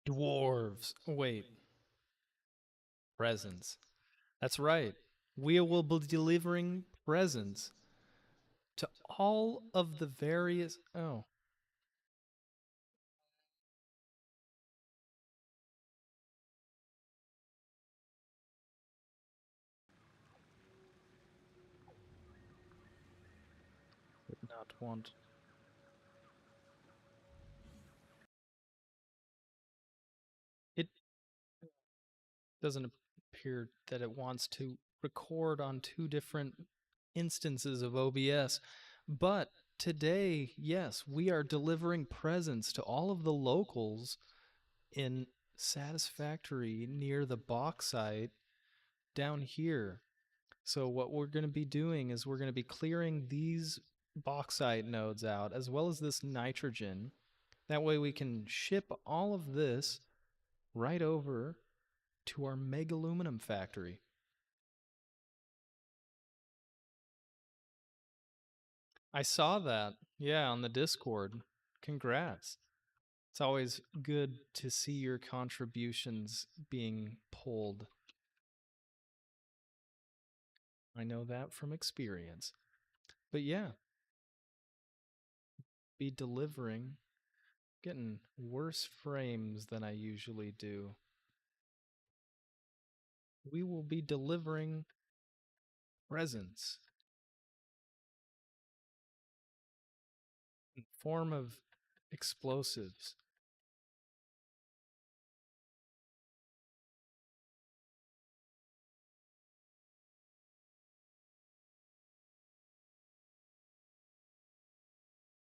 Dwarves. Wait, presents. That's right. We will be delivering presents to all of the various. Oh, would not want. It doesn't appear that it wants to record on two different instances of OBS. But today, yes, we are delivering presents to all of the locals in Satisfactory near the Bauxite down here. So what we're going to be doing is we're going to be clearing these bauxite nodes out as well as this nitrogen. That way we can ship all of this right over to our Meg-Aluminum Factory. I saw that. Yeah, on the Discord. Congrats. It's always good to see your contributions being pulled. I know that from experience. But yeah, be delivering, getting worse frames than I usually do. We will be delivering presents in form of explosives.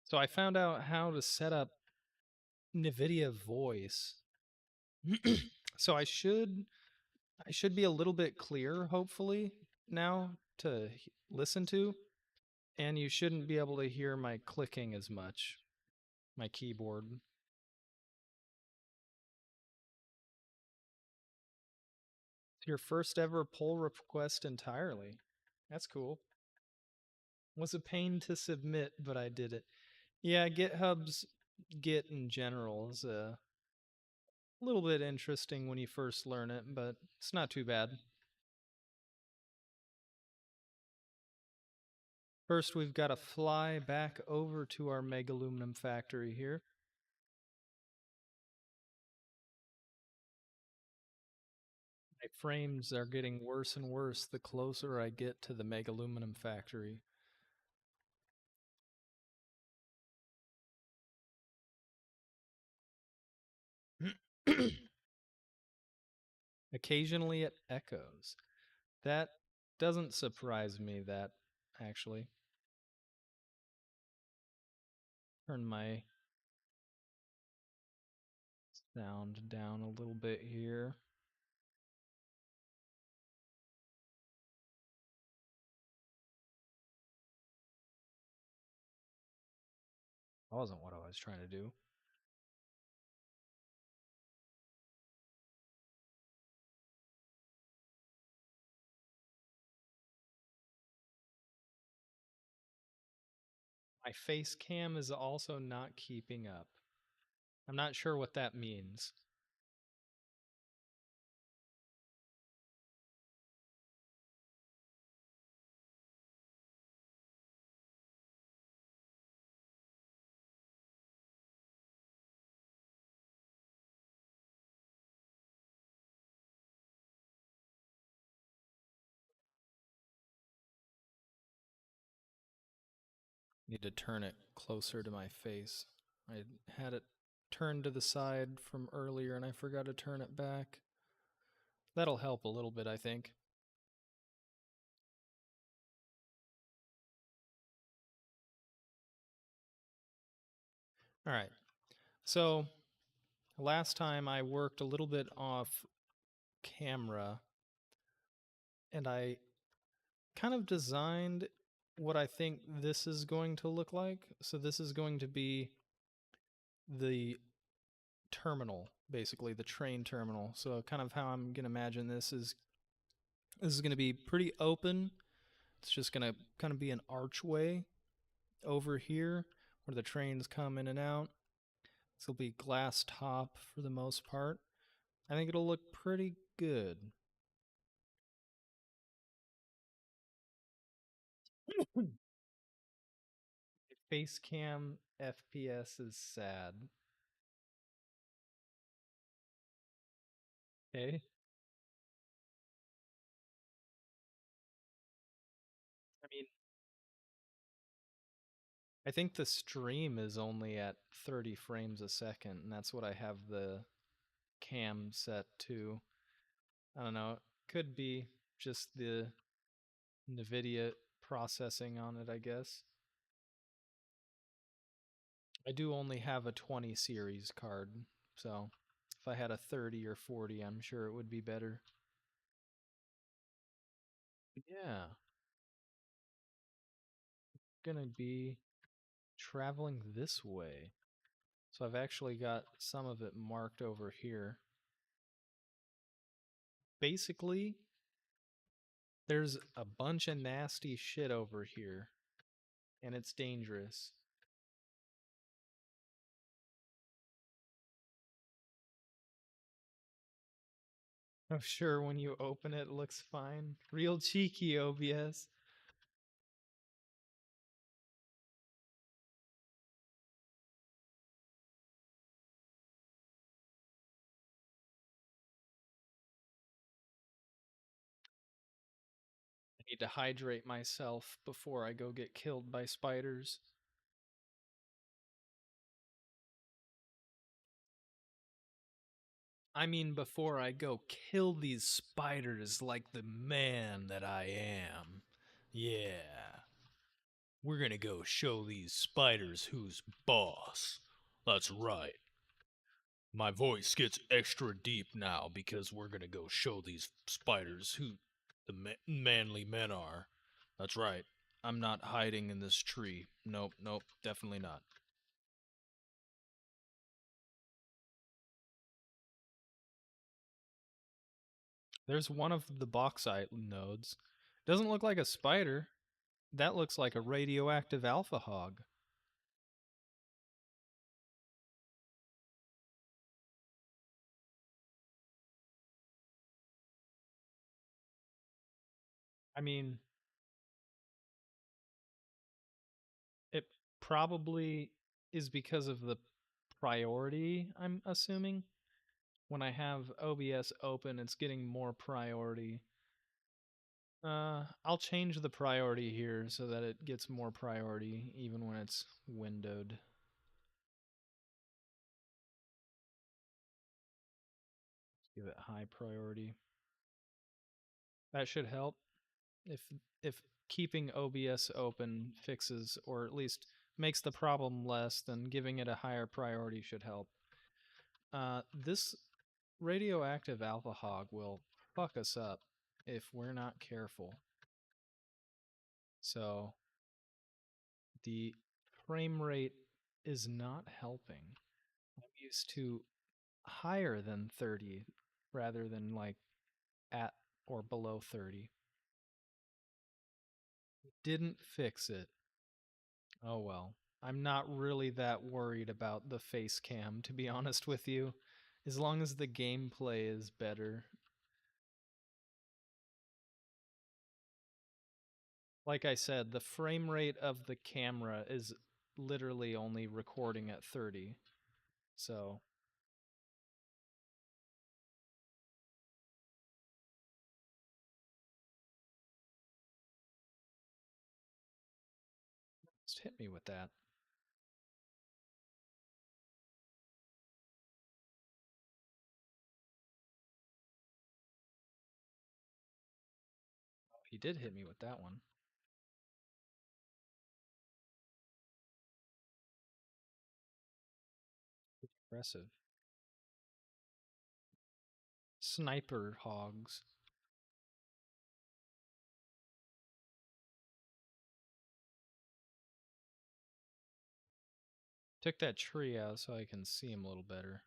So I found out how to set up NVIDIA Voice. So I should be a little bit clearer, hopefully, now to listen to. And you shouldn't be able to hear my clicking as much, my keyboard. It's your first ever pull request entirely. That's cool. Was a pain to submit, but I did it. Yeah, GitHub's Git in general is a little bit interesting when you first learn it, but it's not too bad. First, we've got to fly back over to our Meg-Aluminum Factory here. My frames are getting worse and worse the closer I get to the Meg-Aluminum Factory. Occasionally it echoes. That doesn't surprise me, that actually. Turn my sound down a little bit here. That wasn't what I was trying to do. My face cam is also not keeping up. I'm not sure what that means. Need to turn it closer to my face. I had it turned to the side from earlier and I forgot to turn it back. That'll help a little bit, I think. All right. So, last time I worked a little bit off camera and I kind of designed what I think this is going to look like. So, this is going to be the terminal, basically, the train terminal. So, kind of how I'm going to imagine this is going to be pretty open. It's just going to kind of be an archway over here where the trains come in and out. This will be glass top for the most part. I think it'll look pretty good. Face cam FPS is sad. Okay. I mean, I think the stream is only at 30 frames a second, and that's what I have the cam set to. I don't know. It could be just the NVIDIA processing on it, I guess. I do only have a 20 series card, so if I had a 30 or 40, I'm sure it would be better. Yeah, gonna be traveling this way. So I've actually got some of it marked over here. Basically, there's a bunch of nasty shit over here, and it's dangerous. I'm sure when you open it, it looks fine. Real cheeky, OBS. I need to hydrate myself before I go get killed by spiders. I mean, before I go kill these spiders like the man that I am. Yeah. We're gonna go show these spiders who's boss. That's right. My voice gets extra deep now because we're gonna go show these spiders who the manly men are. That's right. I'm not hiding in this tree. Nope, nope, definitely not. There's one of the bauxite nodes. Doesn't look like a spider. That looks like a radioactive alpha hog. I mean, it probably is because of the priority, I'm assuming. When I have OBS open, it's getting more priority. I'll change the priority here so that it gets more priority even when it's windowed. Give it high priority. That should help. If if keeping OBS open fixes or at least makes the problem less, then giving it a higher priority should help. This radioactive alpha hog will fuck us up if we're not careful. So the frame rate is not helping. I'm used to higher than 30 rather than like at or below 30. Didn't fix it. Oh well. I'm not really that worried about the face cam, to be honest with you. As long as the gameplay is better. Like I said, the frame rate of the camera is literally only recording at 30. So, just hit me with that. He did hit me with that one. Impressive. Sniper hogs. Took that tree out so I can see him a little better.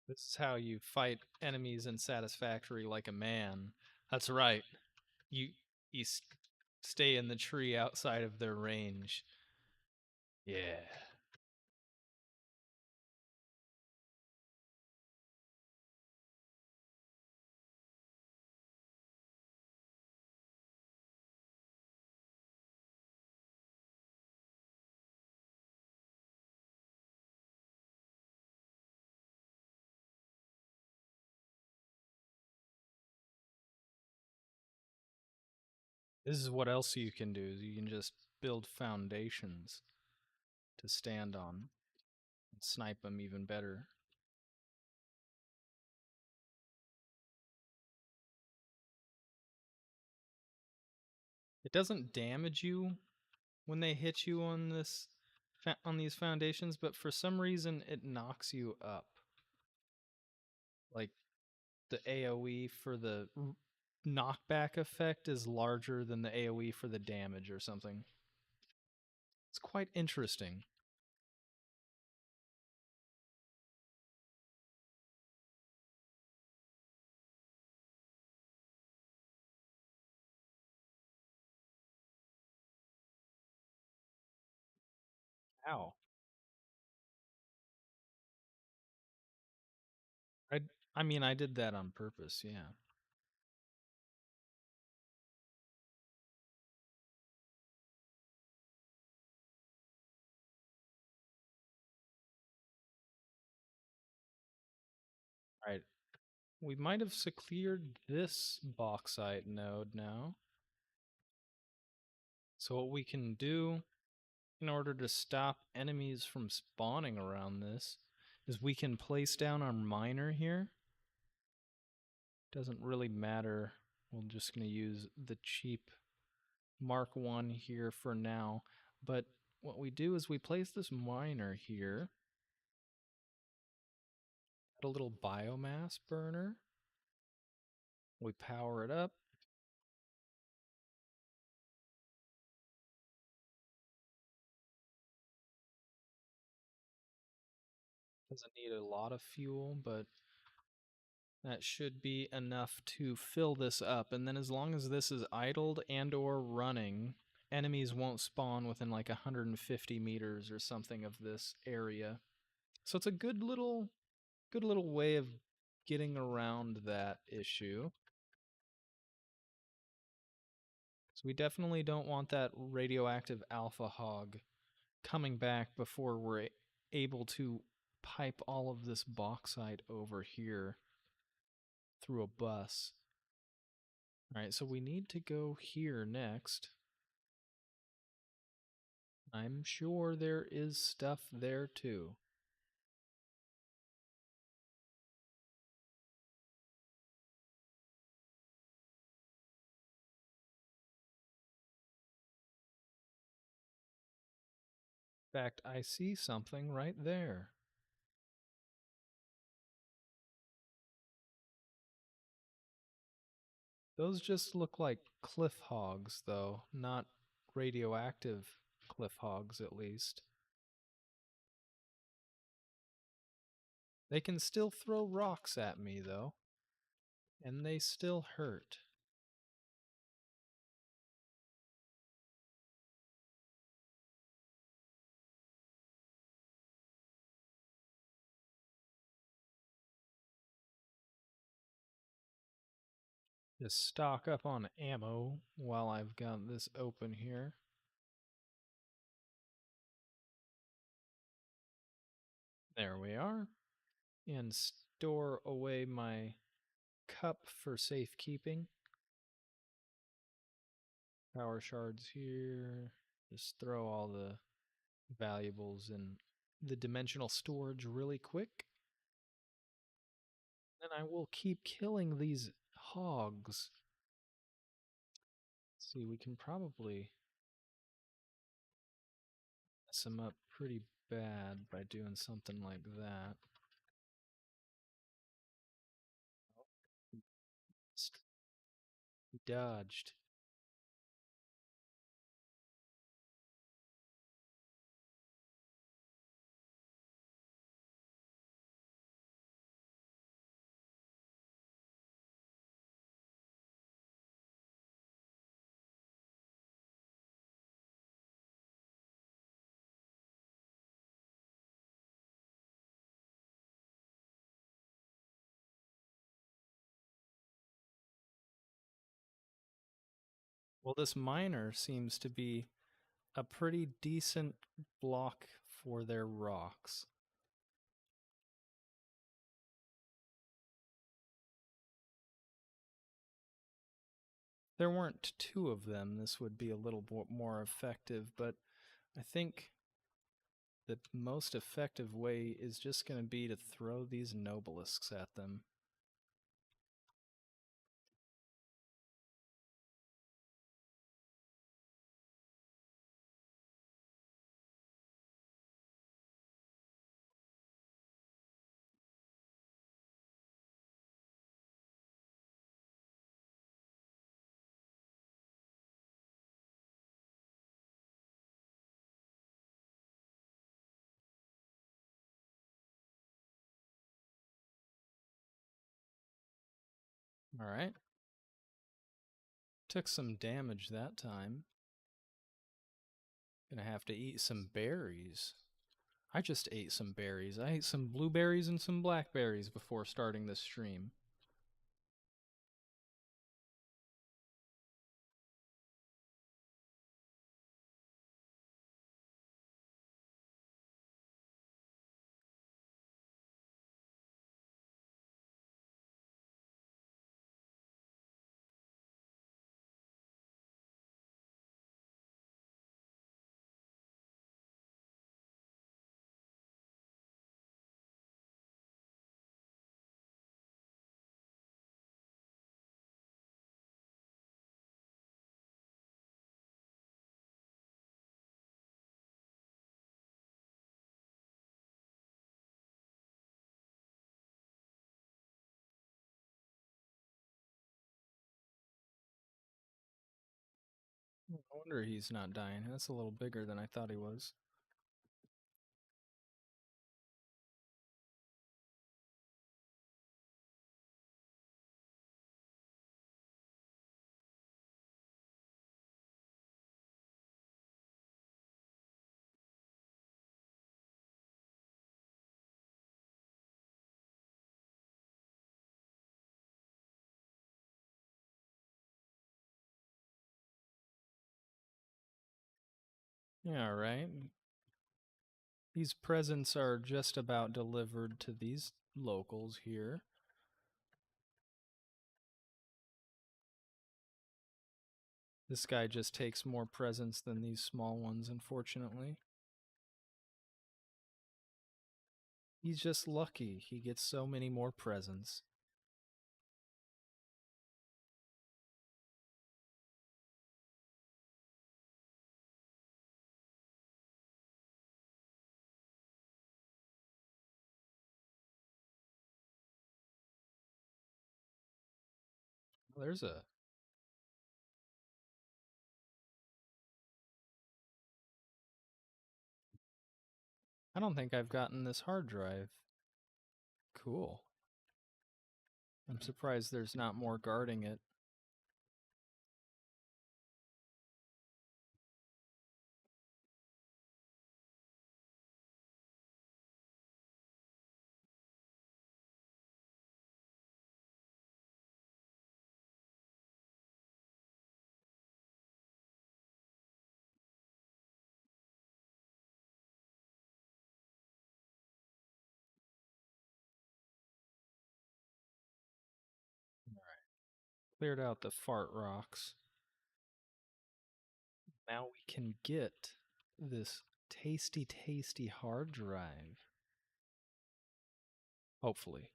This is how you fight enemies in Satisfactory like a man. That's right. You you stay in the tree outside of their range. Yeah. This is what else you can do. Is you can just build foundations to stand on and snipe them even better. It doesn't damage you when they hit you on on these foundations, but for some reason it knocks you up. Like the AoE for the knockback effect is larger than the AoE for the damage or something. It's quite interesting. Ow. I I mean I did that on purpose, yeah. Right. We might have secured this bauxite node now. So what we can do in order to stop enemies from spawning around this is we can place down our miner here. Doesn't really matter. We're just going to use the cheap Mark 1 here for now. But what we do is we place this miner here at a little biomass burner. We power it up. Doesn't need a lot of fuel, but that should be enough to fill this up. And then as long as this is idled and or running, enemies won't spawn within like 150 meters or something of this area. So it's a good little way of getting around that issue. So we definitely don't want that radioactive alpha hog coming back before we're able to pipe all of this bauxite over here through a bus. All right, so we need to go here next. I'm sure there is stuff there too. In fact, I see something right there. Those just look like cliff hogs, though, not radioactive cliff hogs, at least. They can still throw rocks at me, though, and they still hurt. Just stock up on ammo while I've got this open here. There we are. And store away my cup for safekeeping. Power shards here. Just throw all the valuables in the dimensional storage really quick. Then I will keep killing these hogs. Let's see, we can probably mess them up pretty bad by doing something like that. He dodged. Well, this miner seems to be a pretty decent block for their rocks. There weren't two of them, this would be a little more effective, but I think the most effective way is just going to be to throw these nobelisks at them. All right. Took some damage that time. Gonna have to eat some berries. I just ate some berries. I ate some blueberries and some blackberries before starting this stream. No wonder he's not dying. That's a little bigger than I thought he was. Yeah, right. These presents are just about delivered to these locals here. This guy just takes more presents than these small ones, unfortunately. He's just lucky. He gets so many more presents. There's a... I don't think I've gotten this hard drive. Cool. I'm surprised there's not more guarding it. Cleared out the fart rocks. Now we can get this tasty, tasty hard drive. Hopefully.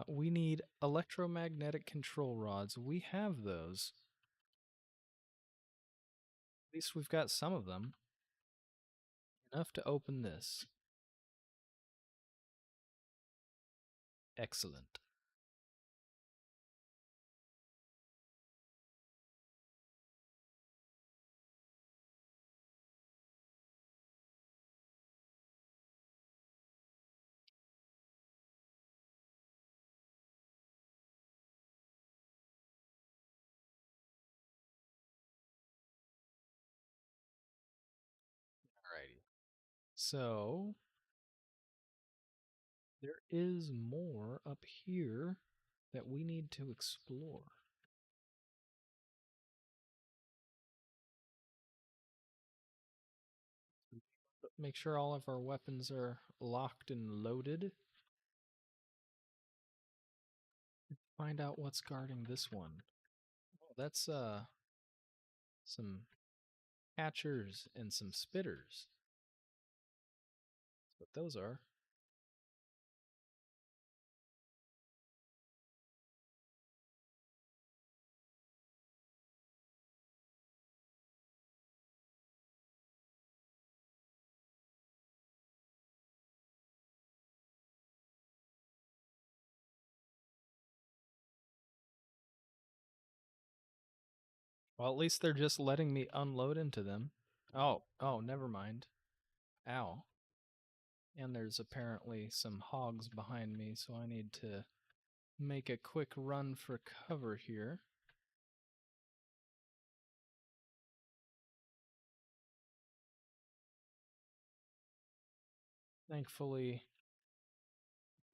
We need electromagnetic control rods. We have those. At least we've got some of them. Enough to open this. Excellent. Alrighty. So, there is more up here that we need to explore. Make sure all of our weapons are locked and loaded. Find out what's guarding this one. Oh, that's some catchers and some spitters. That's what those are. Well, at least they're just letting me unload into them. Oh, never mind. Ow. And there's apparently some hogs behind me, so I need to make a quick run for cover here. Thankfully,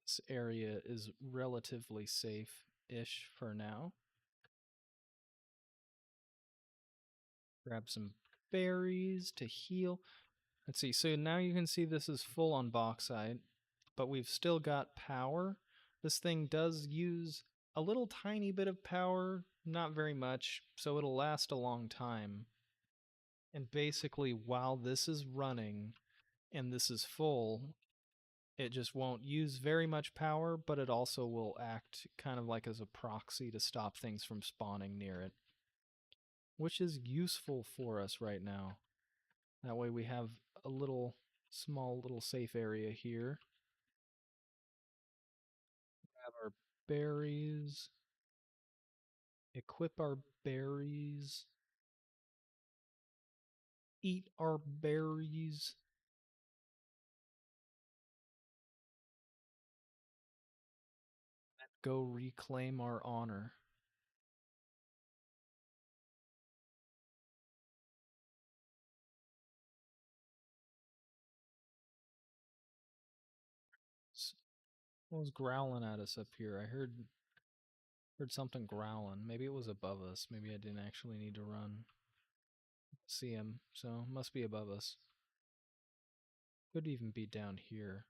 this area is relatively safe-ish for now. Grab some berries to heal. Let's see, so now you can see this is full on bauxite, but we've still got power. This thing does use a little tiny bit of power, not very much, so it'll last a long time. And basically, while this is running and this is full, it just won't use very much power, but it also will act kind of like as a proxy to stop things from spawning near it, which is useful for us right now. That way we have a small little safe area here. Have our berries. Equip our berries. Eat our berries. Go reclaim our honor. What was growling at us up here? I heard something growling. Maybe it was above us. Maybe I didn't actually need to run. See him, so must be above us. Could even be down here.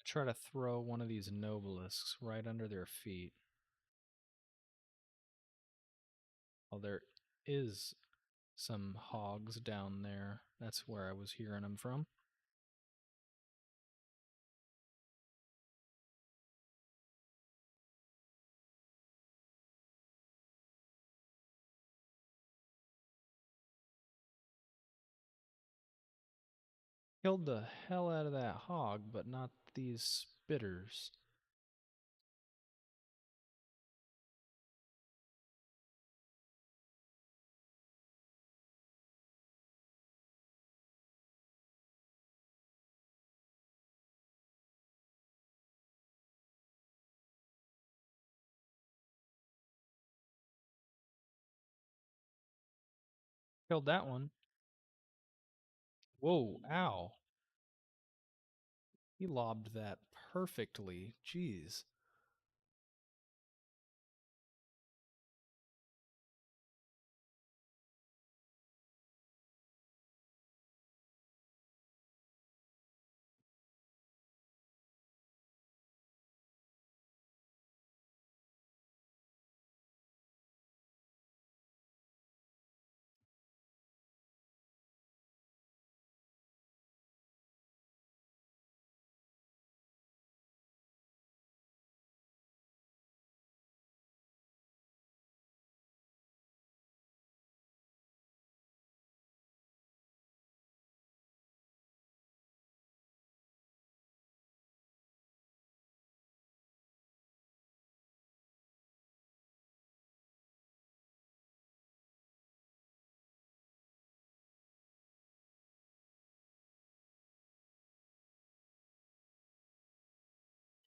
Try to throw one of these nobelisks right under their feet. Oh, there is some hogs down there. That's where I was hearing them from. Killed the hell out of that hog, but not these spitters. Killed that one. Whoa, ow. He lobbed that perfectly. Jeez.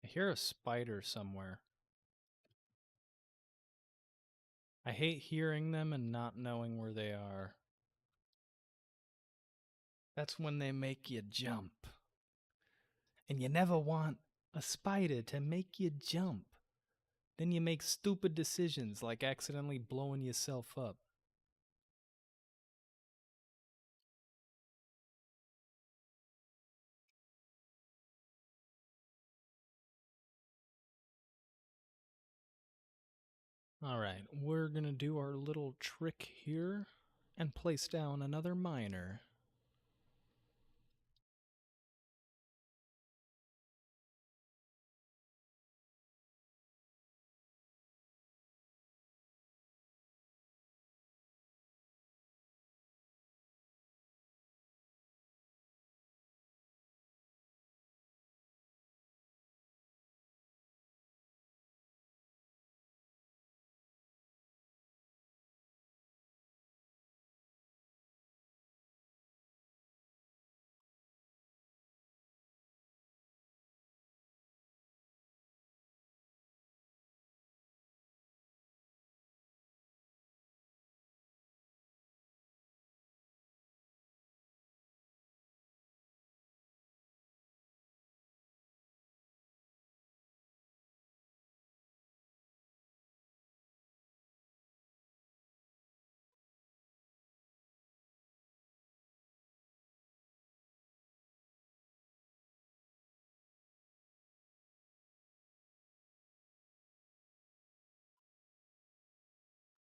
I hear a spider somewhere. I hate hearing them and not knowing where they are. That's when they make you jump. And you never want a spider to make you jump. Then you make stupid decisions like accidentally blowing yourself up. Alright, we're gonna do our little trick here and place down another miner.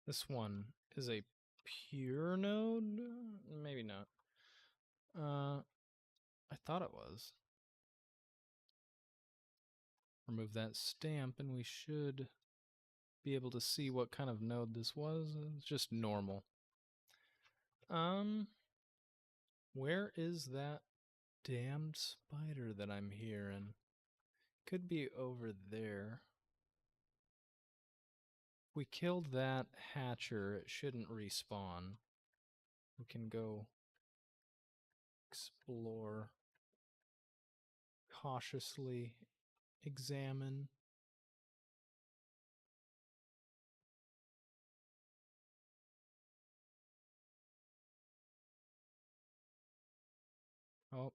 This one is a pure node? Maybe not. I thought it was. Remove that stamp and we should be able to see what kind of node this was. It's just normal. Where is that damned spider that I'm hearing? Could be over there. We killed that hatcher. It shouldn't respawn. We can go explore, cautiously examine. Oh,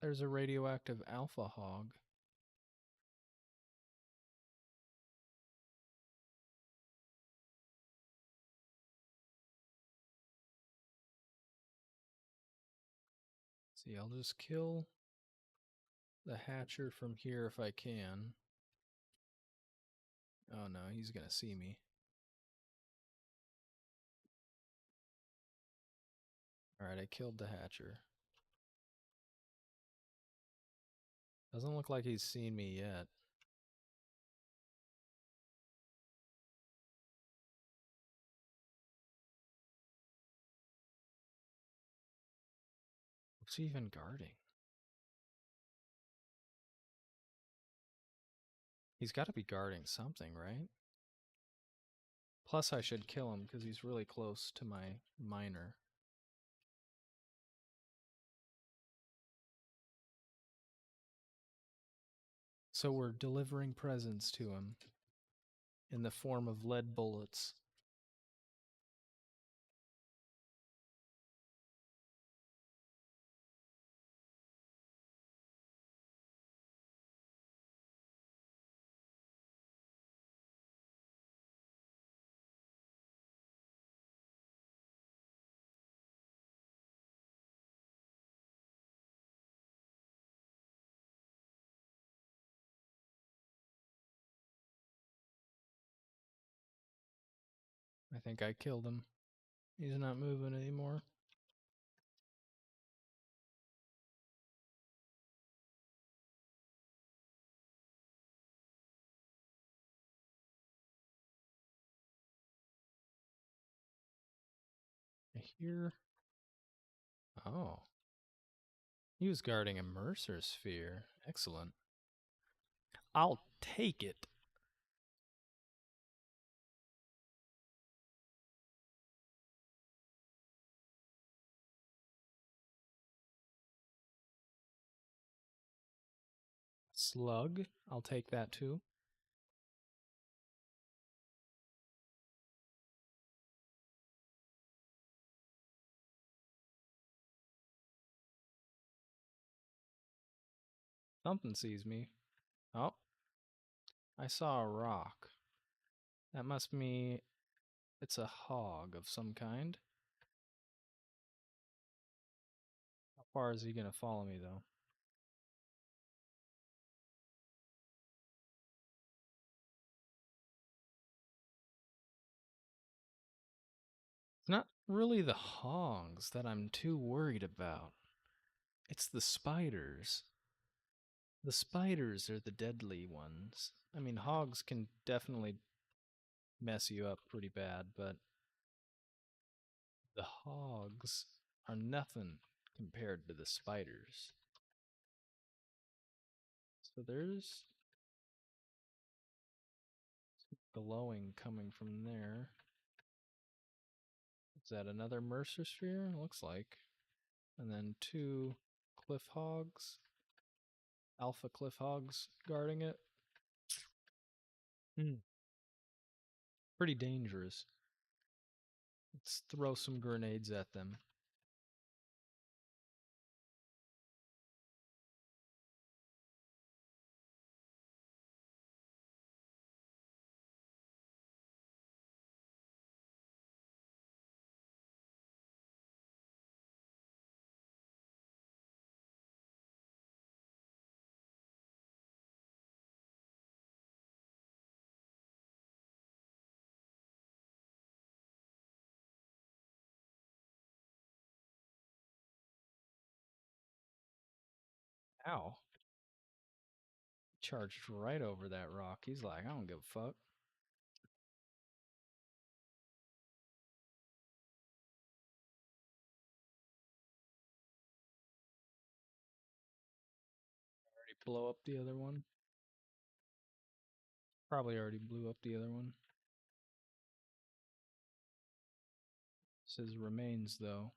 there's a radioactive alpha hog. See, I'll just kill the hatcher from here if I can. Oh no, he's gonna see me. Alright, I killed the hatcher. Doesn't look like he's seen me yet. What's he even guarding? He's got to be guarding something, right? Plus I should kill him because he's really close to my miner. So we're delivering presents to him in the form of lead bullets. I think I killed him. He's not moving anymore. I hear... Oh. He was guarding a Mercer sphere. Excellent. I'll take it. Slug. I'll take that too. Something sees me. Oh, I saw a rock. That must mean it's a hog of some kind. How far is he going to follow me, though? It's not really the hogs that I'm too worried about. It's the spiders. The spiders are the deadly ones. I mean, hogs can definitely mess you up pretty bad, but the hogs are nothing compared to the spiders. So there's glowing coming from there. Is that another Mercer sphere? Looks like. And then two cliff hogs, alpha cliff hogs guarding it. Pretty dangerous. Let's throw some grenades at them. Ow. Charged right over that rock. He's like, I don't give a fuck. Already blow up the other one. Probably already blew up the other one. This is remains, though.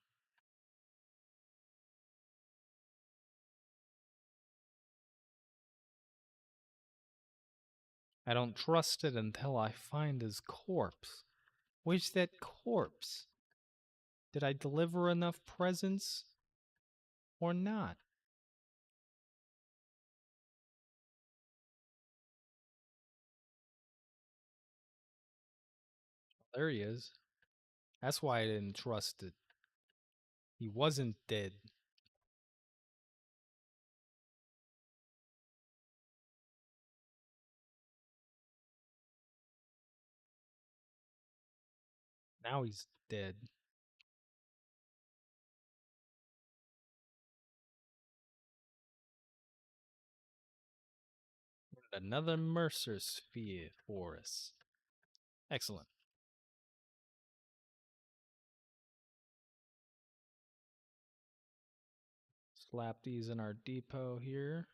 I don't trust it until I find his corpse. Where's that corpse? Did I deliver enough presents or not? There he is. That's why I didn't trust it. He wasn't dead. Now he's dead. Another Mercer sphere for us. Excellent. Slap these in our depot here.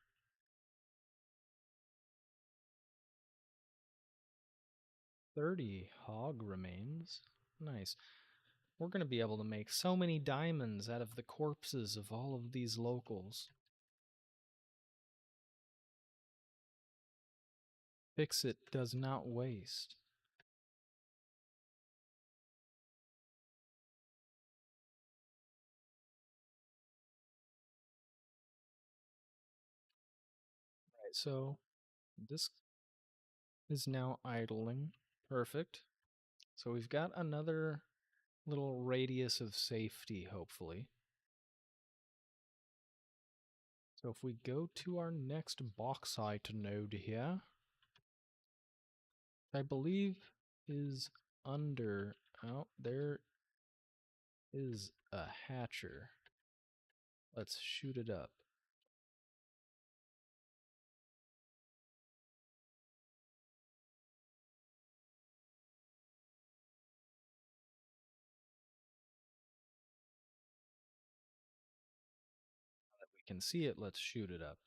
30 hog remains. Nice. We're going to be able to make so many diamonds out of the corpses of all of these locals. Fix it does not waste. Right, so this is now idling. Perfect. So we've got another little radius of safety, hopefully. So if we go to our next bauxite node here, I believe is under, oh, there is a hatcher. Let's shoot it up. Now that we can see it, let's shoot it up.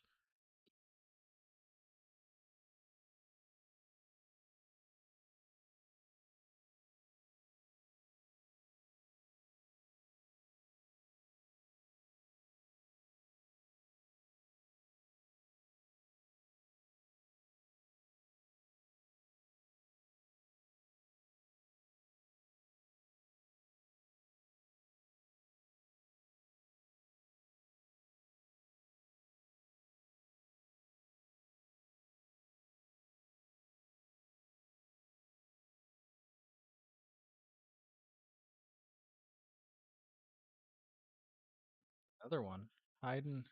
Another one hiding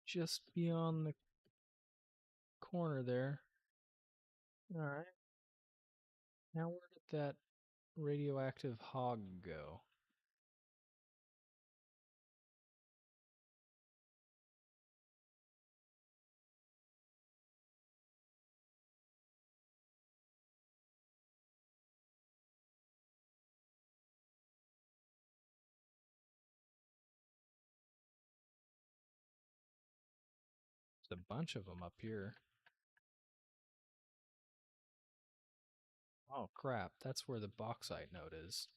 just beyond the corner there. All right. Now where did that radioactive hog go? There's a bunch of them up here. Oh crap, that's where the bauxite node is.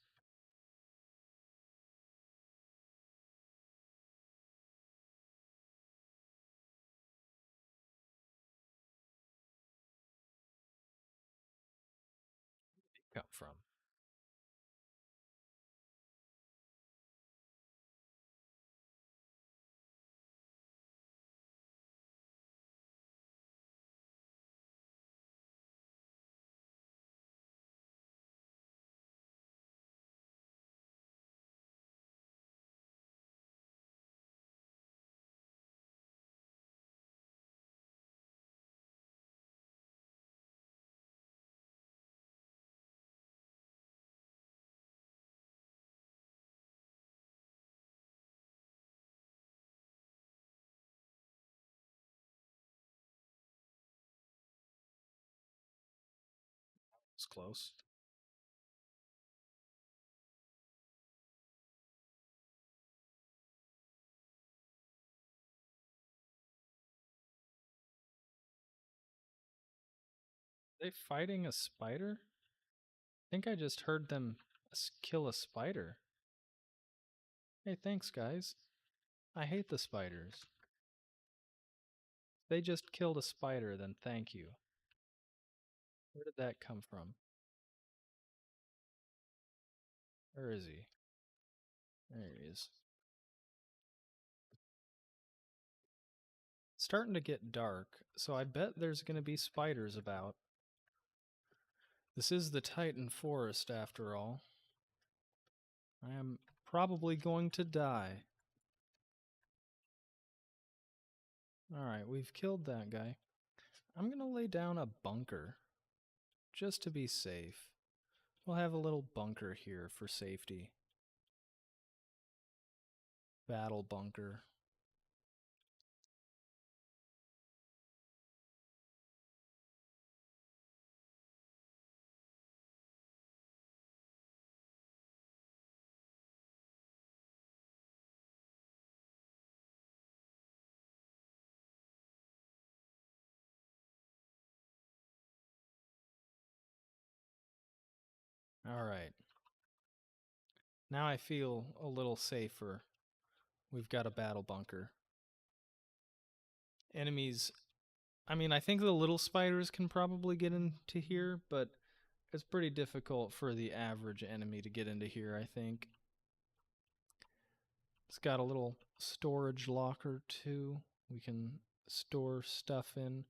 Come from? It's close. Are they fighting a spider? I think I just heard them kill a spider. Hey, thanks, guys. I hate the spiders. They just killed a spider, then thank you. Where did that come from? Where is he? There he is. It's starting to get dark, so I bet there's going to be spiders about. This is the Titan Forest, after all. I am probably going to die. Alright, we've killed that guy. I'm going to lay down a bunker, just to be safe. We'll have a little bunker here for safety. Battle bunker. Alright. Now I feel a little safer. We've got a battle bunker. Enemies. I mean, I think the little spiders can probably get into here, but it's pretty difficult for the average enemy to get into here, I think. It's got a little storage locker too. We can store stuff in.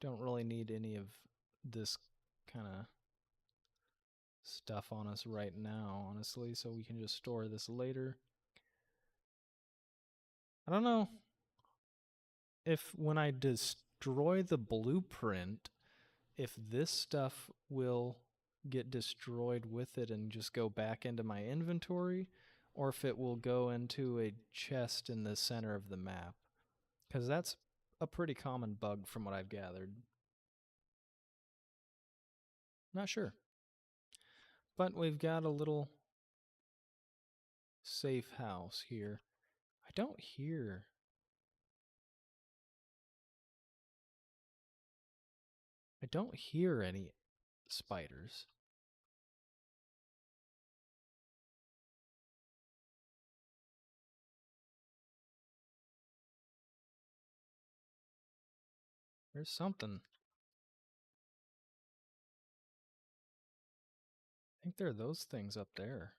Don't really need any of this kind of stuff on us right now, honestly, so we can just store this later. I don't know if when I destroy the blueprint, if this stuff will get destroyed with it and just go back into my inventory, or if it will go into a chest in the center of the map. Because that's a pretty common bug from what I've gathered. Not sure. But we've got a little safe house here. I don't hear... any spiders. There's something. I think there are those things up there.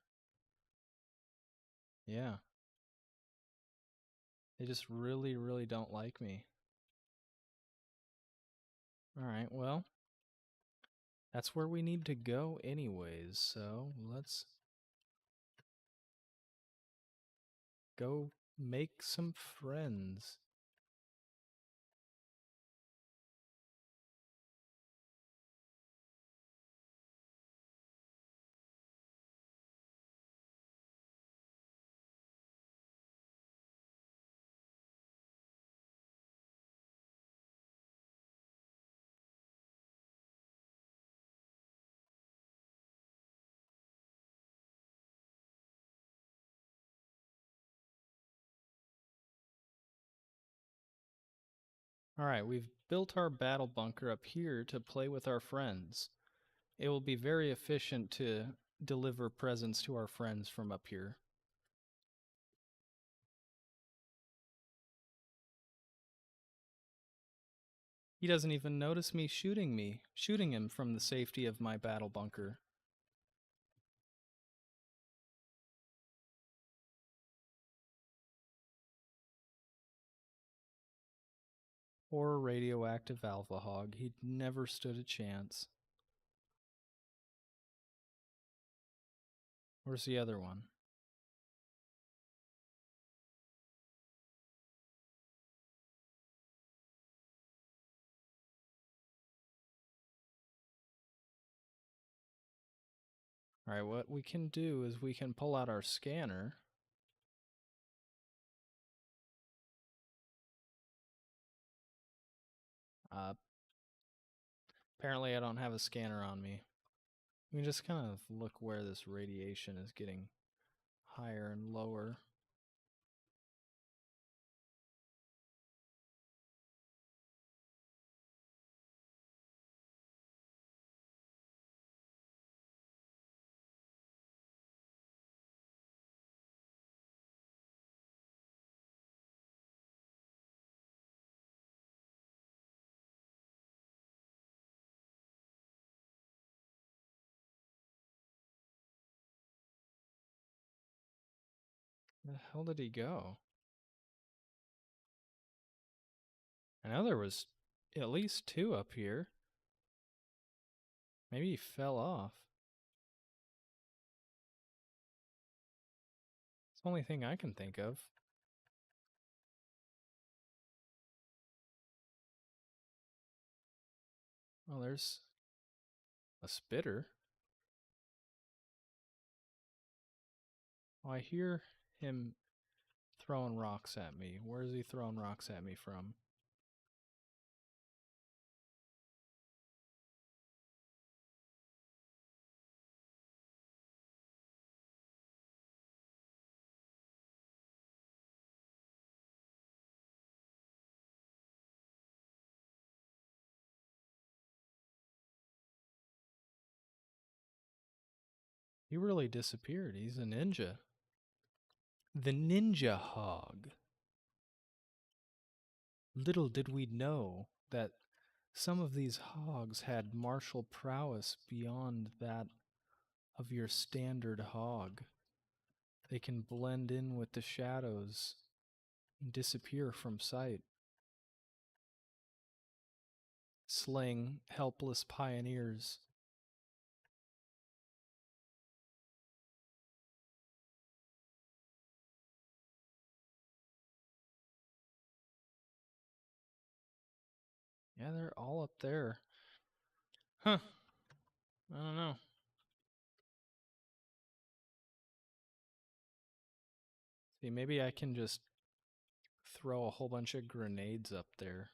Yeah. They just really, really don't like me. Alright, well, that's where we need to go anyways, so let's go Make some friends. All right, we've built our battle bunker up here to play with our friends. It will be very efficient to deliver presents to our friends from up here. He doesn't even notice me shooting him from the safety of my battle bunker. Or radioactive alpha hog. He'd never stood a chance. Where's the other one? Alright, what we can do is we can pull out our scanner. Apparently I don't have a scanner on me. We can just kind of look where this radiation is getting higher and lower. Where the hell did he go? I know there was at least two up here. Maybe he fell off. It's the only thing I can think of. Oh, there's a spitter. Oh, I hear him throwing rocks at me. Where is he throwing rocks at me from? He really disappeared. He's a ninja. The ninja hog. Little did we know that some of these hogs had martial prowess beyond that of your standard hog. They can blend in with the shadows and disappear from sight, slaying helpless pioneers. Yeah, they're all up there. Huh. I don't know. See, maybe I can just throw a whole bunch of grenades up there.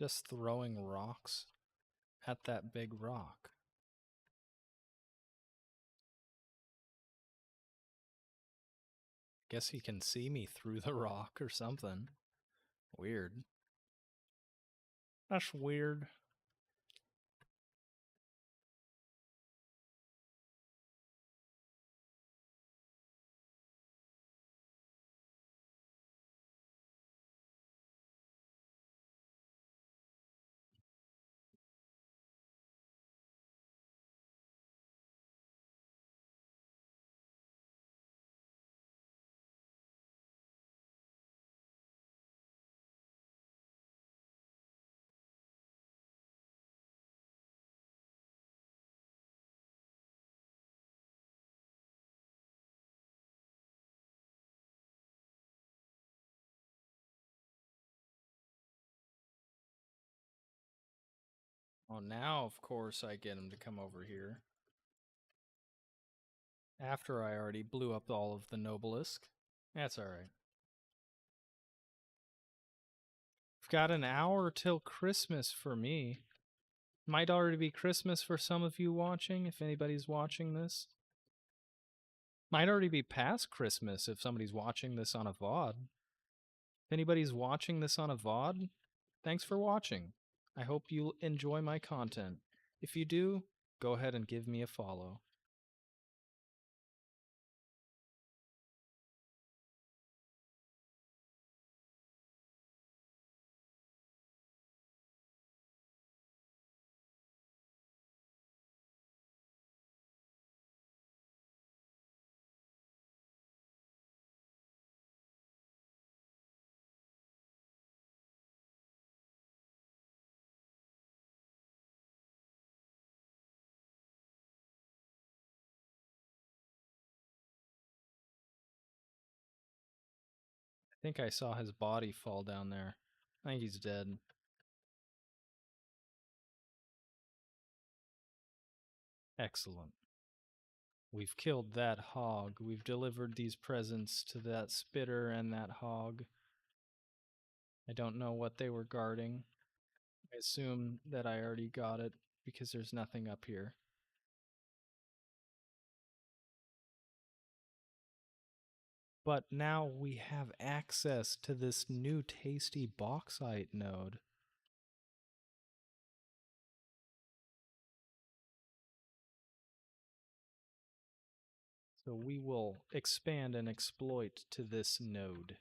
Just throwing rocks at that big rock. Guess he can see me through the rock or something. Weird. That's weird. Oh, now, of course, I get him to come over here. After I already blew up all of the nobelisk. That's alright. We've got an hour till Christmas for me. Might already be Christmas for some of you watching, if anybody's watching this. Might already be past Christmas if somebody's watching this on a VOD. If anybody's watching this on a VOD, thanks for watching. I hope you enjoy my content. If you do, go ahead and give me a follow. I think I saw his body fall down there. I think he's dead. Excellent. We've killed that hog. We've delivered these presents to that spitter and that hog. I don't know what they were guarding. I assume that I already got it because there's nothing up here. But now we have access to this new tasty bauxite node. So we will expand and exploit to this node.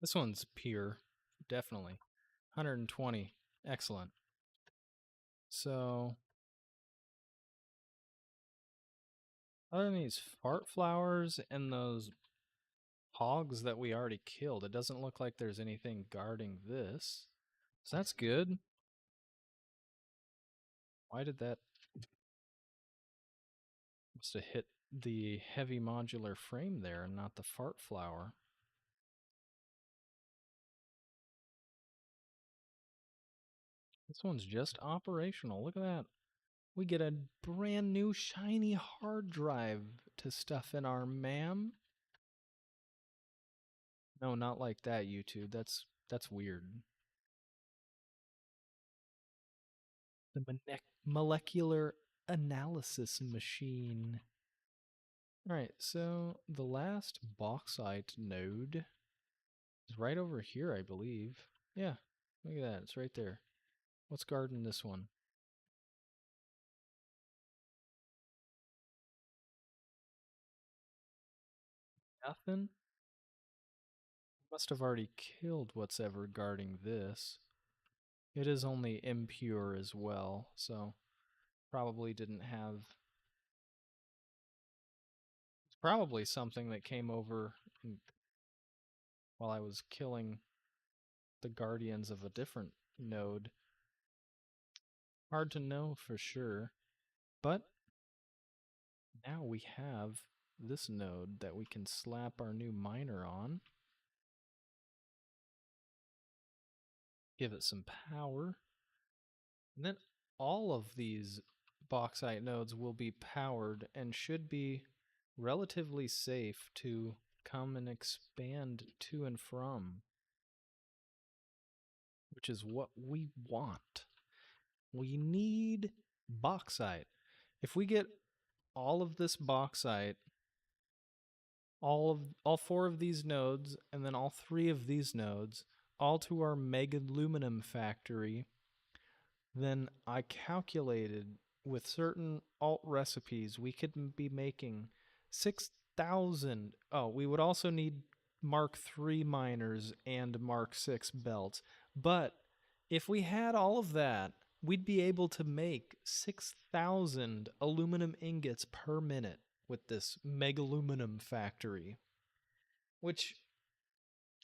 This one's pure, definitely. 120. Excellent. So, other than these fart flowers and those hogs that we already killed, it doesn't look like there's anything guarding this. So that's good. Why did that... Must have hit the heavy modular frame there and not the fart flower. This one's just operational. Look at that. We get a brand new shiny hard drive to stuff in our MAM. No, not like that, YouTube. That's weird. The molecular analysis machine. Alright, so the last bauxite node is right over here, I believe. Yeah, look at that. It's right there. What's guarding this one? Nothing? Must have already killed what's ever guarding this. It is only impure as well, so probably didn't have. It's probably something that came over while I was killing the guardians of a different node. Hard to know for sure, but now we have this node that we can slap our new miner on, give it some power, and then all of these bauxite nodes will be powered and should be relatively safe to come and expand to and from, which is what we want. We need bauxite. If we get all of this bauxite, all four of these nodes, and then all three of these nodes, all to our Meg-Aluminum Factory, then I calculated with certain alt recipes we could be making 6,000. Oh, we would also need Mark III miners and Mark VI belts. But if we had all of that, we'd be able to make 6,000 aluminum ingots per minute with this Meg-Aluminum Factory, which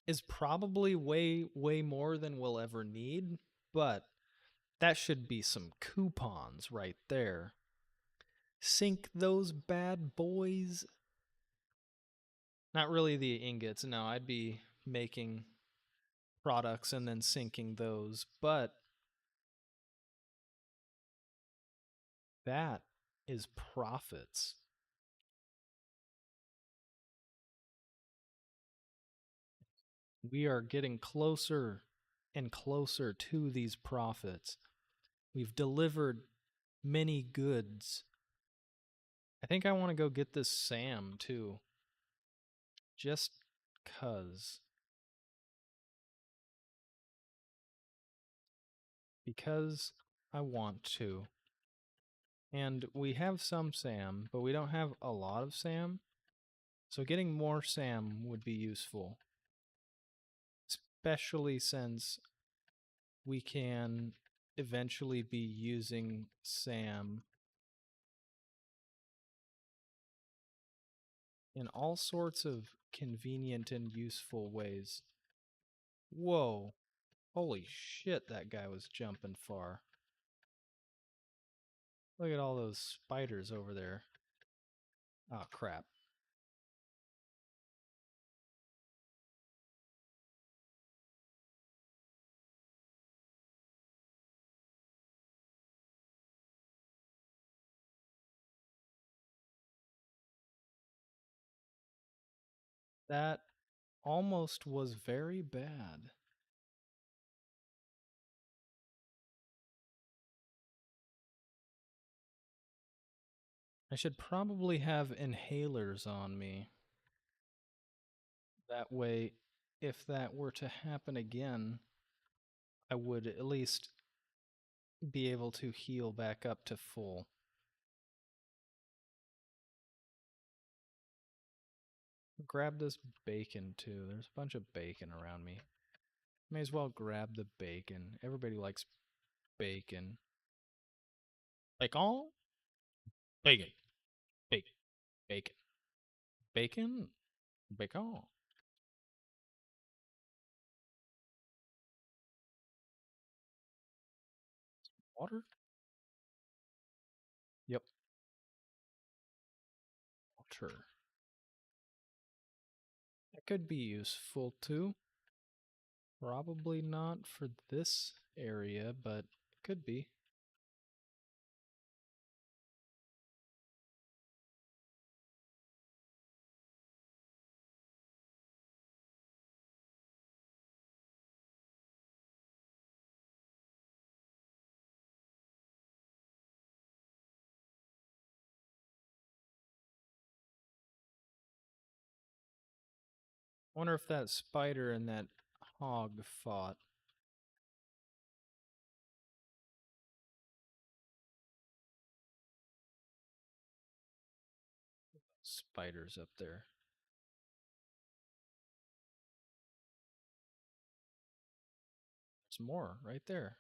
is probably way more than we'll ever need, but that should be some coupons right there. Sink those bad boys. Not really the ingots, no, I'd be making products and then sinking those, but that is profits. We are getting closer and closer to these profits. We've delivered many goods. I think I want to go get this Sam too. Just cuz. Because I want to. And we have some Sam, but we don't have a lot of Sam. So getting more Sam would be useful. Especially since we can eventually be using Sam in all sorts of convenient and useful ways. Whoa. Holy shit, that guy was jumping far. Look at all those spiders over there. Oh, crap. That almost was very bad. I should probably have inhalers on me. That way, if that were to happen again, I would at least be able to heal back up to full. Grab this bacon too. There's a bunch of bacon around me. May as well grab the bacon. Everybody likes bacon. Bacon? Bacon. Bacon. Bacon. Bacon? Bacon. Water? Yep. Water. That could be useful too. Probably not for this area, but it could be. Wonder if that spider and that hog fought. Spiders up there. There's more right there.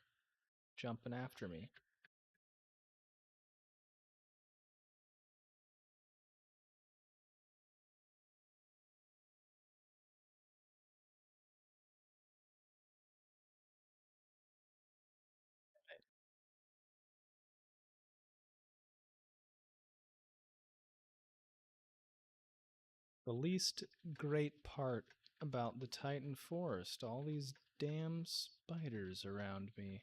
jumping after me. The least great part about the Titan Forest, all these damn spiders around me.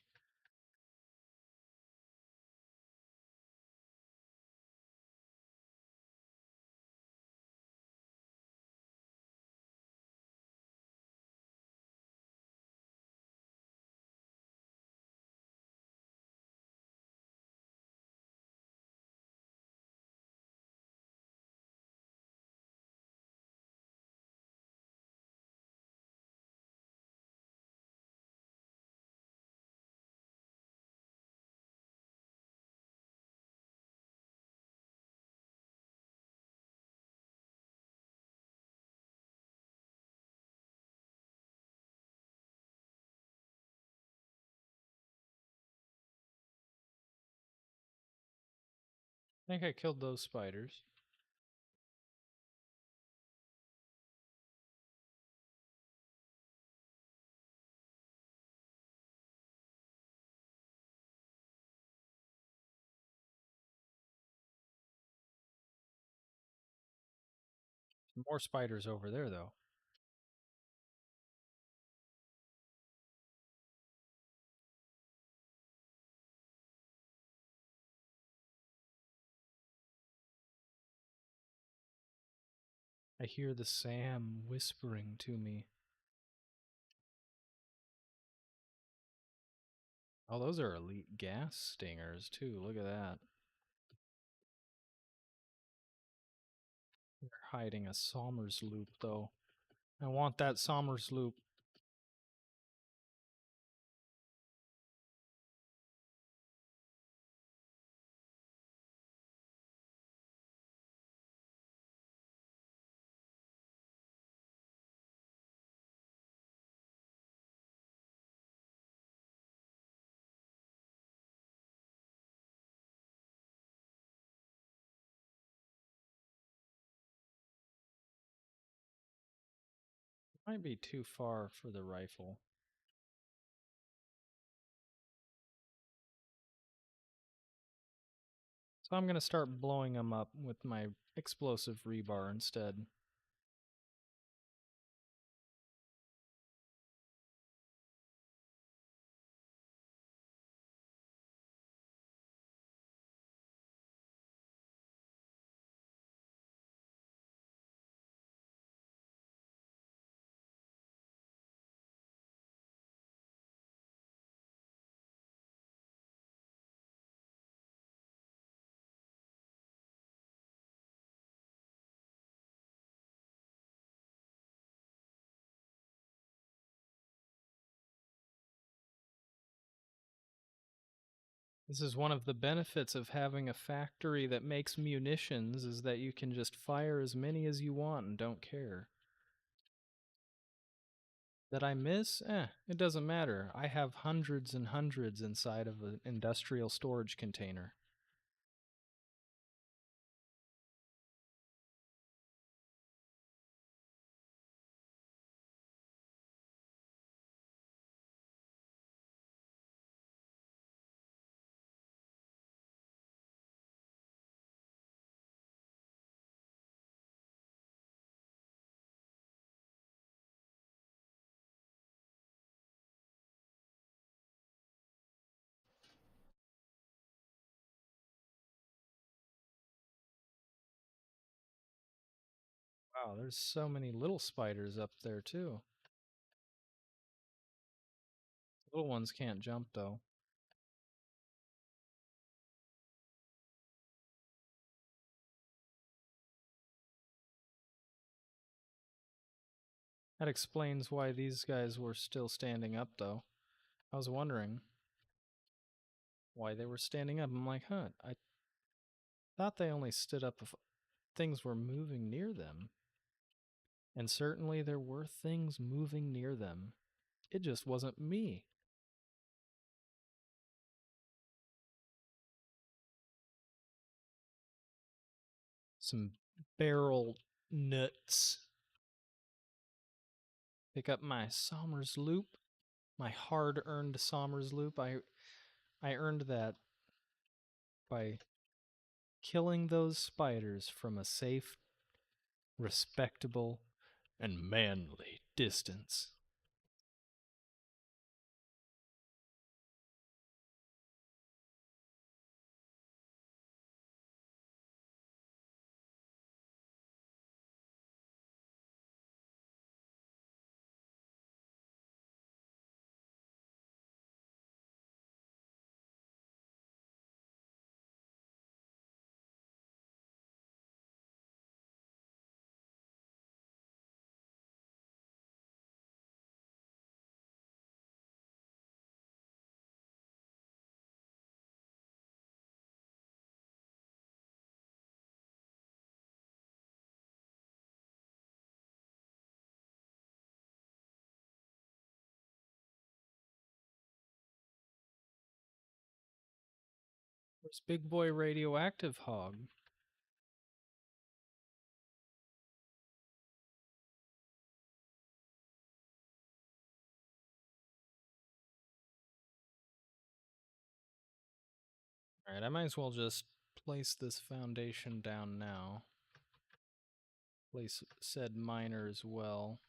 I think I killed those spiders. More spiders over there, though. I hear the Sam whispering to me. Oh, those are elite gas stingers, too. Look at that. They're hiding a Somers loop, though. I want that Somers loop. Might be too far for the rifle. So I'm going to start blowing them up with my explosive rebar instead. This is one of the benefits of having a factory that makes munitions, is that you can just fire as many as you want and don't care. That I miss? It doesn't matter. I have hundreds and hundreds inside of an industrial storage container. Wow, there's so many little spiders up there too. Little ones can't jump though. That explains why these guys were still standing up though. I was wondering why they were standing up. I'm like, I thought they only stood up if things were moving near them. And certainly there were things moving near them. It just wasn't me. some barrel nuts. Pick up my Somers loop, my hard-earned Somers loop. I earned that by killing those spiders from a safe, respectable, and manly distance. Where's Big Boy Radioactive Hog? Alright, I might as well just place this foundation down now. Place said miner as well.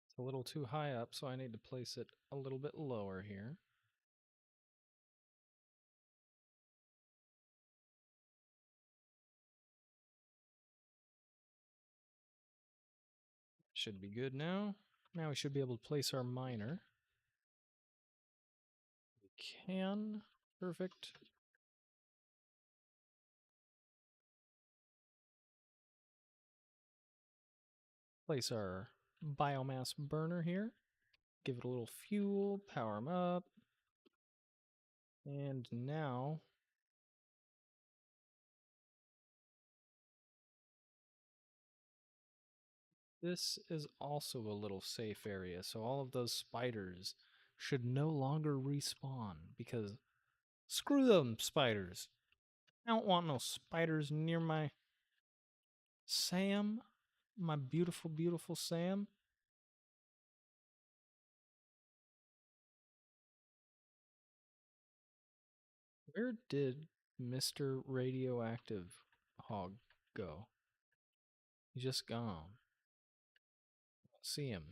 It's a little too high up, so I need to place it a little bit lower here. Should be good now. Now we should be able to place our miner. We can. Perfect. Place our biomass burner here. Give it a little fuel, power them up. And now this is also a little safe area, so all of those spiders should no longer respawn because screw them spiders. I don't want no spiders near my Sam, my beautiful, beautiful Sam. Where did Mr. Radioactive Hog go? He's just gone. See him.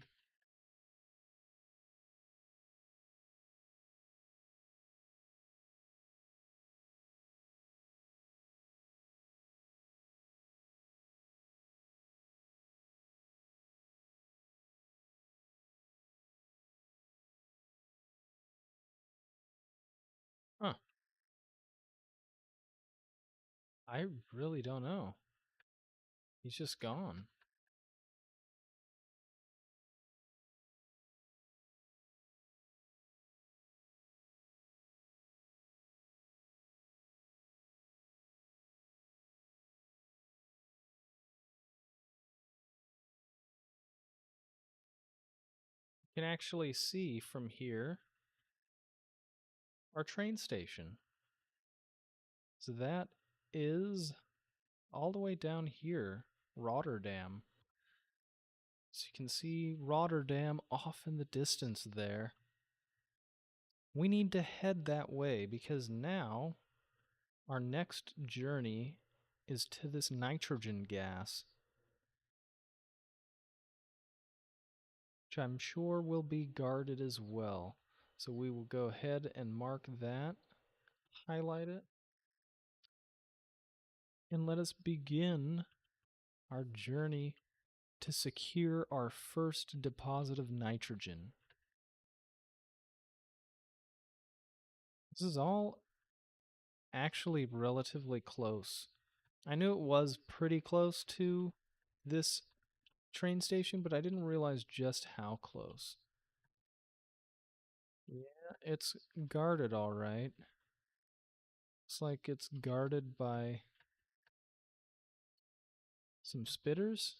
Huh. I really don't know. He's just gone. You can actually see from here our train station. So that is all the way down here, Rotterdam. So you can see Rotterdam off in the distance there. We need to head that way because now our next journey is to this nitrogen gas, which I'm sure will be guarded as well. So we will go ahead and mark that, highlight it, and let us begin our journey to secure our first deposit of nitrogen. This is all actually relatively close. I knew it was pretty close to this train station, but I didn't realize just how close. Yeah, it's guarded all right. Looks like it's guarded by some spitters.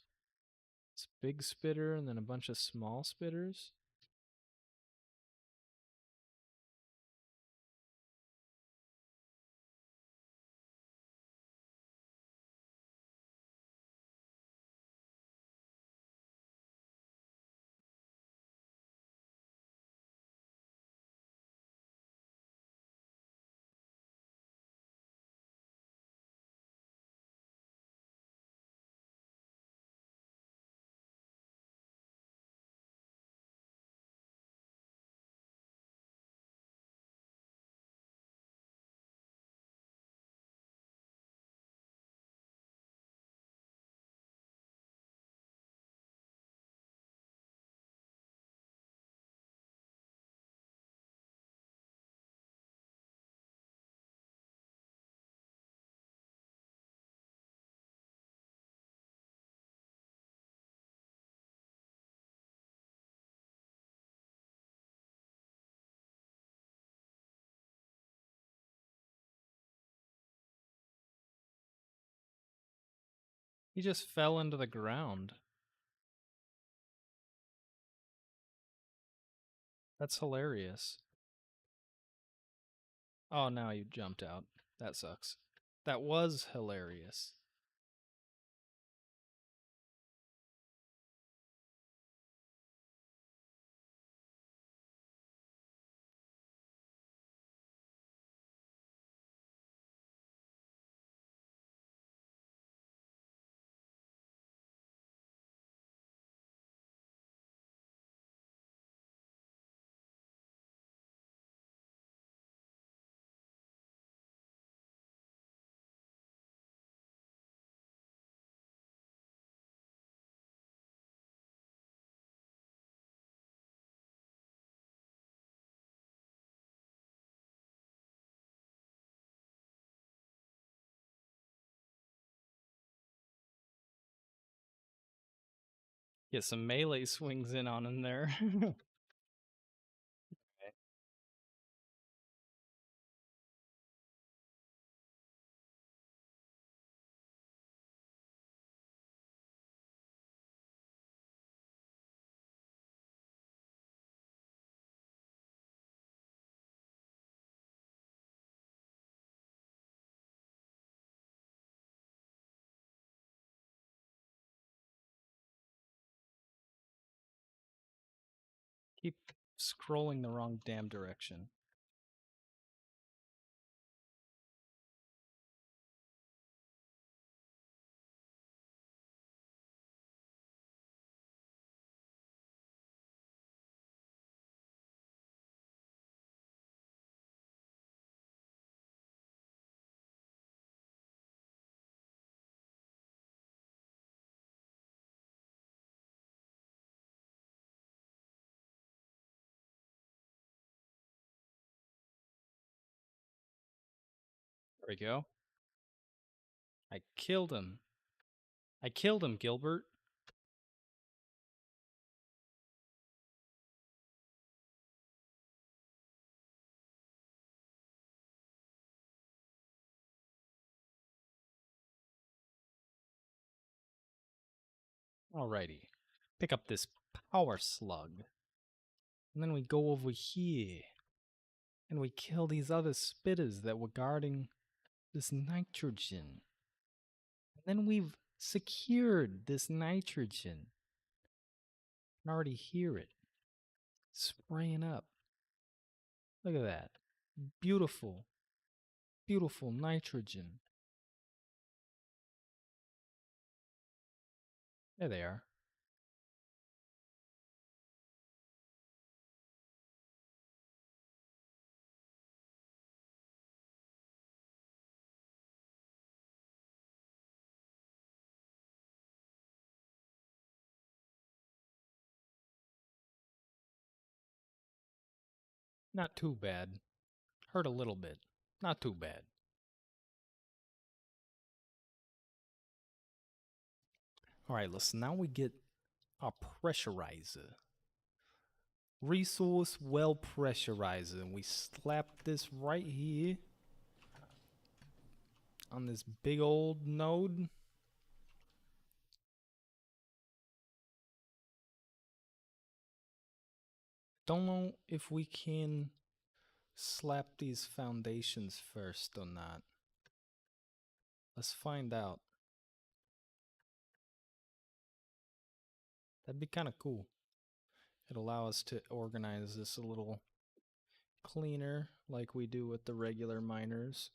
It's a big spitter and then a bunch of small spitters. He just fell into the ground. That's hilarious. Oh, now you jumped out. That sucks. That was hilarious. Get some melee swings in on him there. Keep scrolling the wrong damn direction. There we go. I killed him. I killed him, Gilbert. Alrighty. Pick up this power slug. And then we go over here. And we kill these other spitters that were guarding this nitrogen. And then we've secured this nitrogen. I can already hear it spraying up. Look at that. Beautiful, beautiful nitrogen. There they are. Not too bad. Hurt a little bit. Not too bad. All right, listen, now we get our pressurizer. Resource well pressurizer. And we slap this right here on this big old node. Don't know if we can slap these foundations first or not. Let's find out. That'd be kind of cool. It'd allow us to organize this a little cleaner like we do with the regular miners.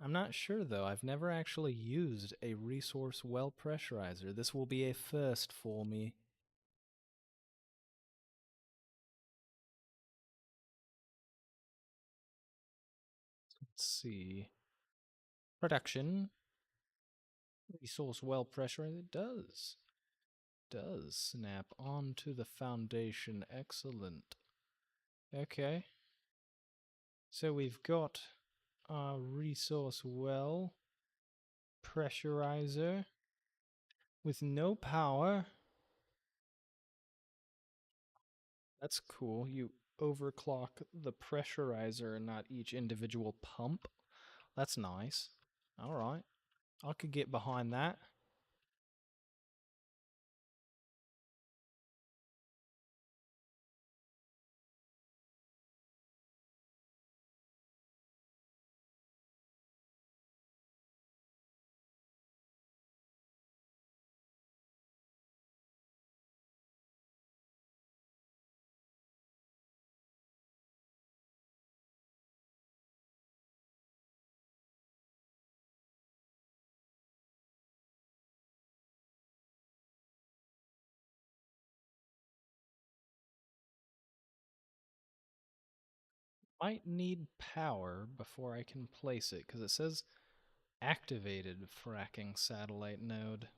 I'm not sure though. I've never actually used a resource well pressurizer. This will be a first for me. Let's see. Production. Resource well pressurizer. It does snap onto the foundation. Excellent. Okay. So we've got our resource well pressurizer with no power. That's cool. You overclock the pressurizer and not each individual pump. That's nice. All right. I could get behind that. Might need power before I can place it because it says activated fracking satellite node.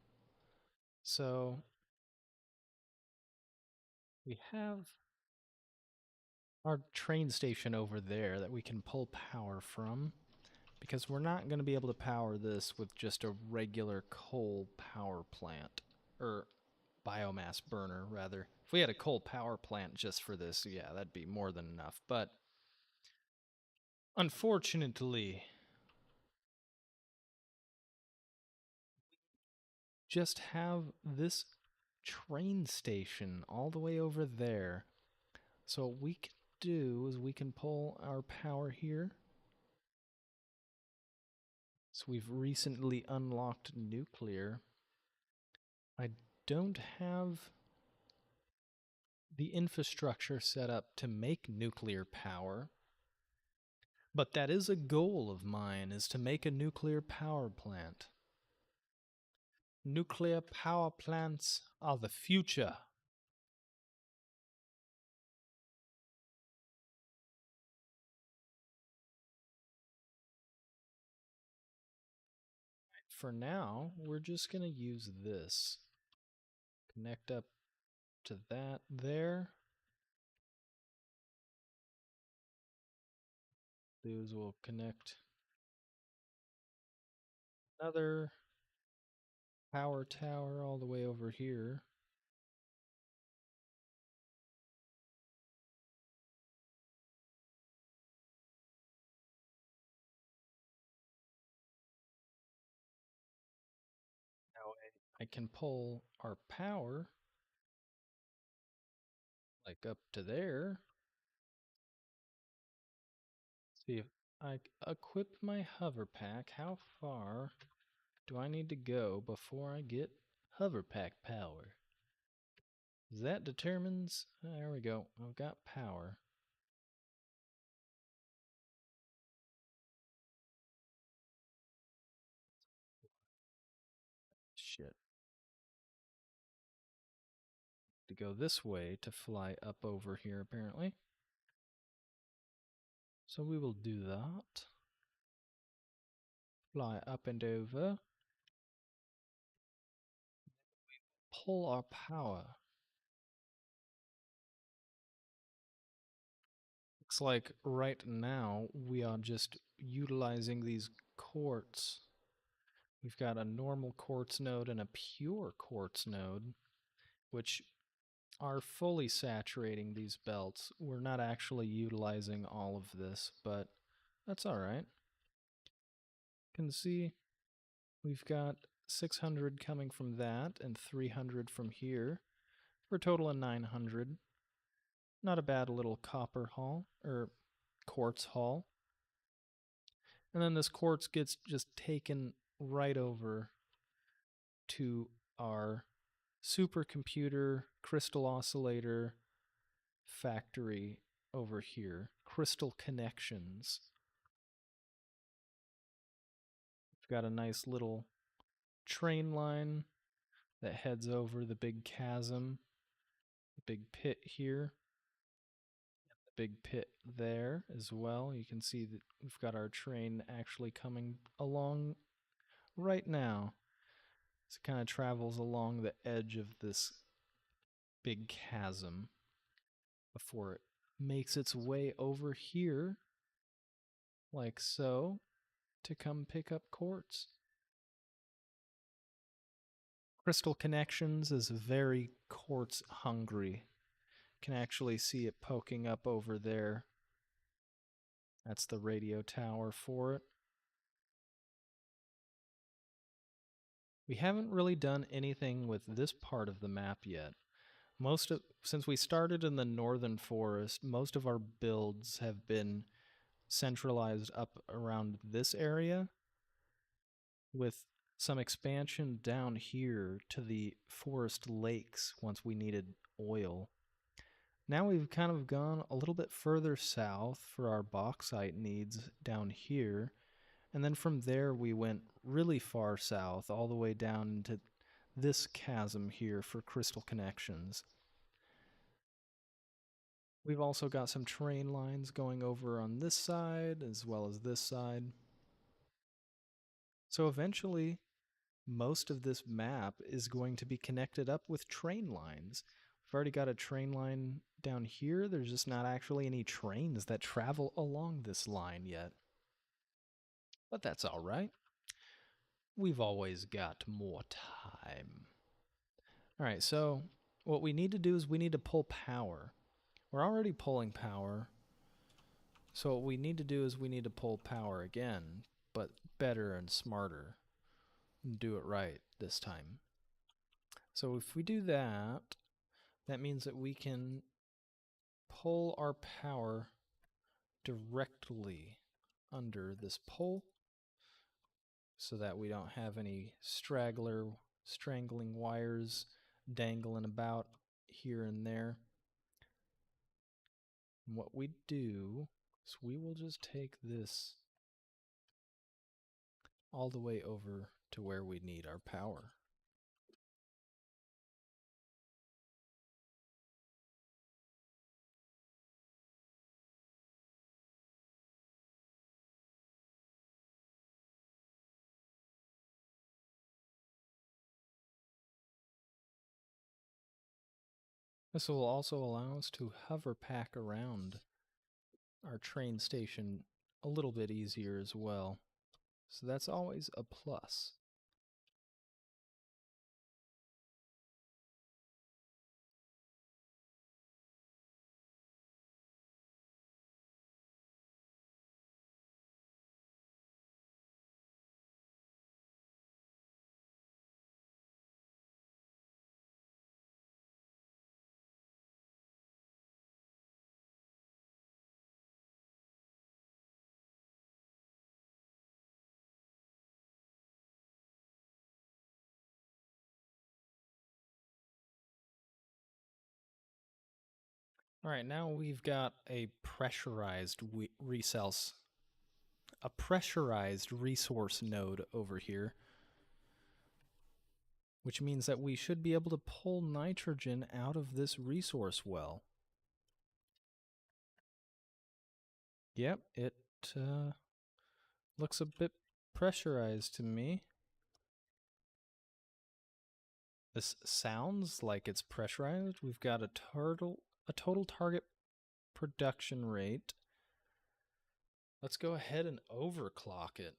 So we have our train station over there that we can pull power from because we're not going to be able to power this with just a regular coal power plant or biomass burner rather. If we had a coal power plant just for this, yeah, that'd be more than enough. But unfortunately, just have this train station all the way over there. So what we can do is we can pull our power here. So we've recently unlocked nuclear. I don't have the infrastructure set up to make nuclear power, but that is a goal of mine, is to make a nuclear power plant. Nuclear power plants are the future. For now, we're just going to use this. Connect up to that there. Those will connect another power tower all the way over here. Now I can pull our power like up to there. See if I equip my hover pack. How far do I need to go before I get hover pack power? That determines. There we go. I've got power. Shit. To go this way to fly up over here, apparently. So we will do that. Fly up and over. Pull our power. Looks like right now we are just utilizing these quartz We've got a normal quartz node and a pure quartz node, which are fully saturating these belts. We're not actually utilizing all of this, but that's all right. You can see we've got 600 coming from that and 300 from here for a total of 900. Not a bad little copper haul, or quartz haul. And then this quartz gets just taken right over to our supercomputer crystal oscillator factory over here, Crystal Connections. We've got a nice little train line that heads over the big chasm, the big pit here, the big pit there as well. You can see that we've got our train actually coming along right now. So it kind of travels along the edge of this big chasm before it makes its way over here, like so, to come pick up quartz. Crystal Connections is very quartz hungry. Can actually see it poking up over there. That's the radio tower for it. We haven't really done anything with this part of the map yet. Since we started in the northern forest, most of our builds have been centralized up around this area, with some expansion down here to the forest lakes once we needed oil. Now we've kind of gone a little bit further south for our bauxite needs down here, and then from there we went really far south all the way down into this chasm here for crystal connections. We've also got some train lines going over on this side as well as this side. So eventually, most of this map is going to be connected up with train lines. We've already got a train line down here. There's just not actually any trains that travel along this line yet. But that's all right. We've always got more time. All right, so what we need to do is we need to pull power. We're already pulling power. So what we need to do is we need to pull power again, but better and smarter. And do it right this time. So if we do that, that means that we can pull our power directly under this pole so that we don't have any strangling wires dangling about here and there. And what we do is we will just take this all the way over to where we need our power. This will also allow us to hover pack around our train station a little bit easier as well. So that's always a plus. All right, now we've got a pressurized resource node over here, which means that we should be able to pull nitrogen out of this resource well. Yep, it looks a bit pressurized to me. This sounds like it's pressurized. We've got a total target production rate. Let's go ahead and overclock it.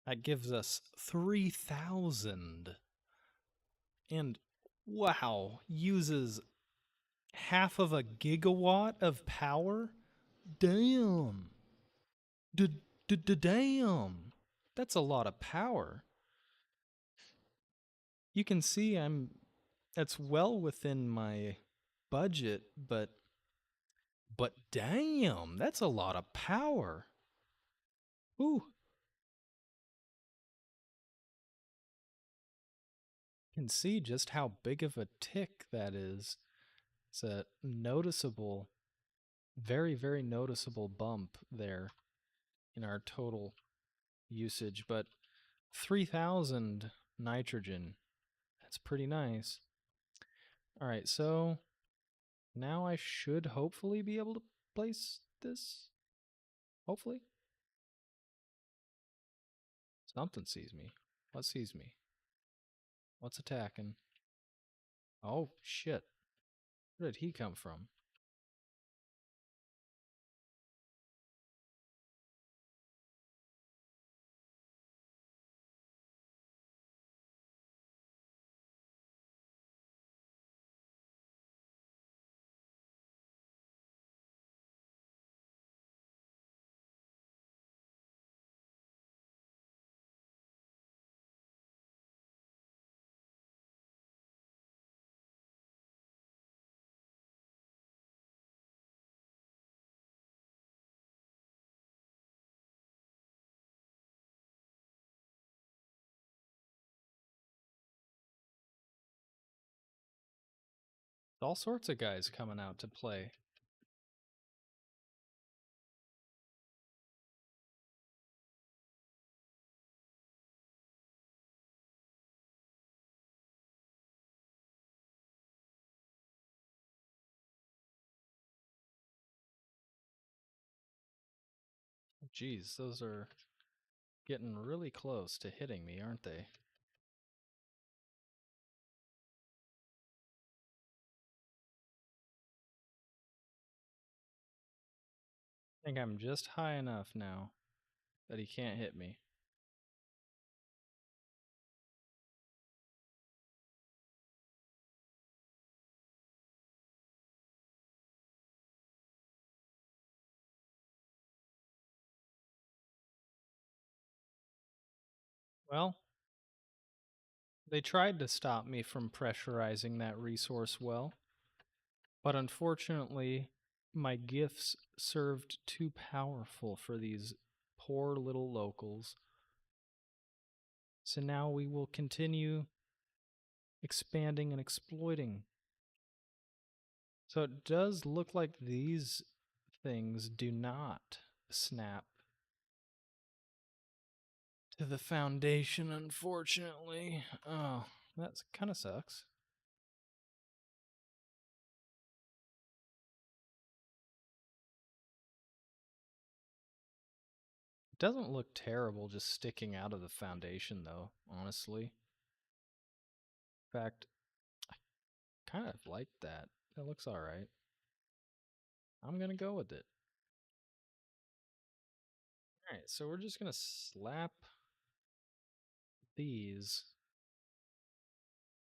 That gives us 3,000. And wow, uses half of a gigawatt of power? Damn. Damn. That's a lot of power. You can see that's well within my budget, but damn, that's a lot of power. Ooh. You can see just how big of a tick that is. It's a noticeable, very, very noticeable bump there in our total usage, but 3,000 nitrogen. That's pretty nice. All right, so now I should hopefully be able to place this. Hopefully. Something sees me. What sees me? What's attacking? Oh, shit. Where did he come from? All sorts of guys coming out to play. Geez, those are getting really close to hitting me, aren't they? I think I'm just high enough now that he can't hit me. Well, they tried to stop me from pressurizing that resource well, but unfortunately, my gifts served too powerful for these poor little locals. So now we will continue expanding and exploiting. So it does look like these things do not snap to the foundation, unfortunately. Oh, that kind of sucks. It doesn't look terrible just sticking out of the foundation, though, honestly. In fact, I kind of like that. That looks alright. I'm going to go with it. Alright, so we're just going to slap these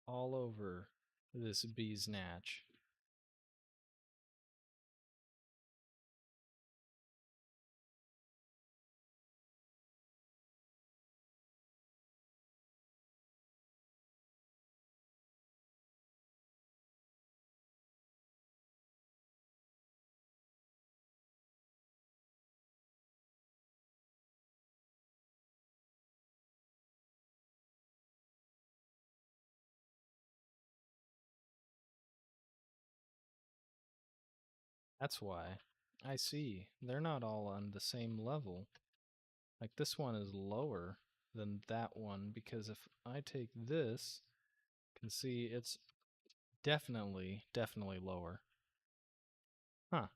all over this bee's natch. That's why. I see. They're not all on the same level. Like this one is lower than that one because if I take this, you can see it's definitely lower. Huh.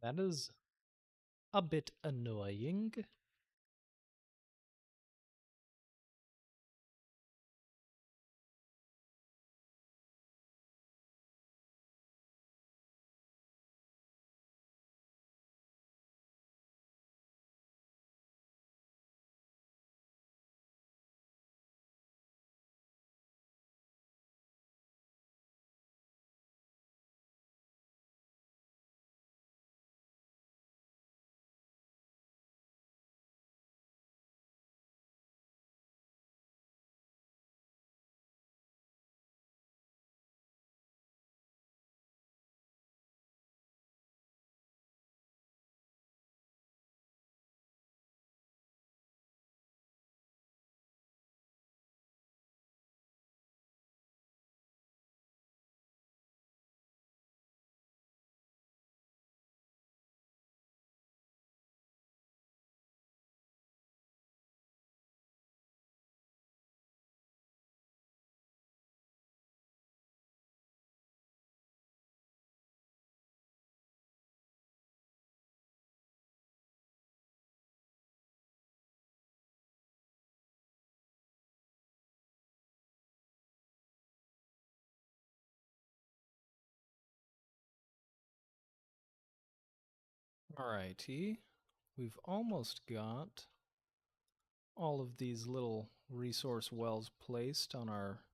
That is a bit annoying. Alrighty. We've almost got all of these little resource wells placed on our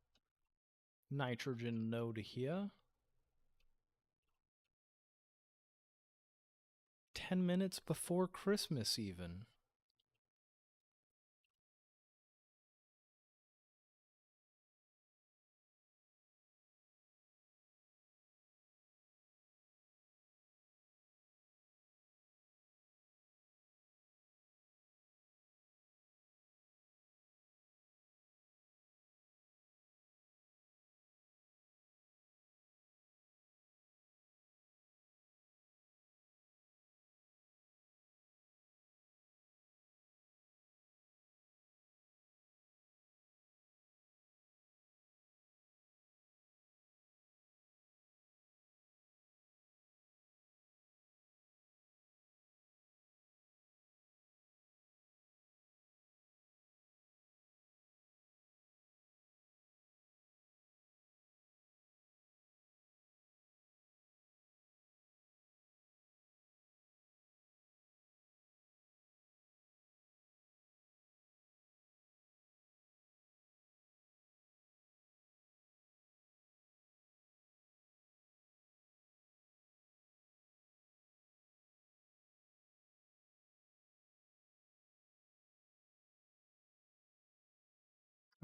nitrogen node here. 10 minutes before Christmas, even.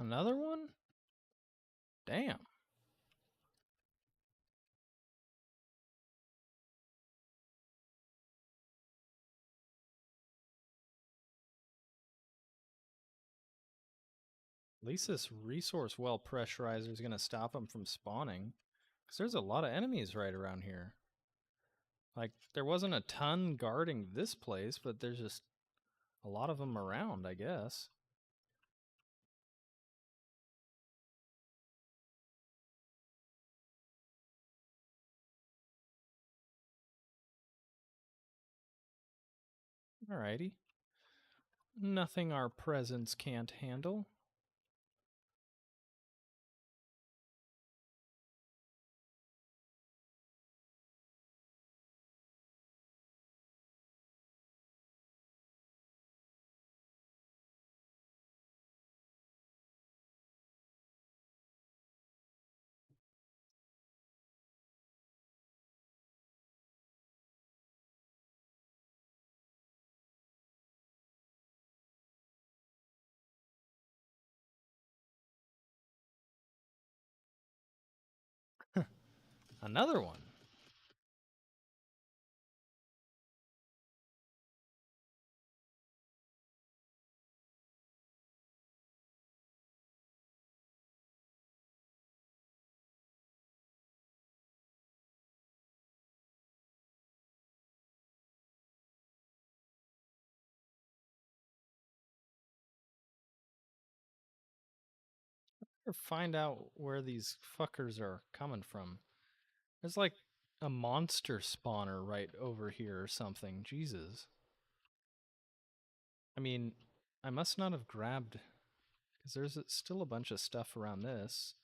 Another one? Damn. At least this resource well pressurizer is going to stop them from spawning. Because there's a lot of enemies right around here. Like, there wasn't a ton guarding this place, but there's just a lot of them around, I guess. Alrighty. Nothing our presence can't handle. Another one. Or find out where these fuckers are coming from. There's like a monster spawner right over here or something. Jesus. I mean, I must not have grabbed, because there's still a bunch of stuff around this.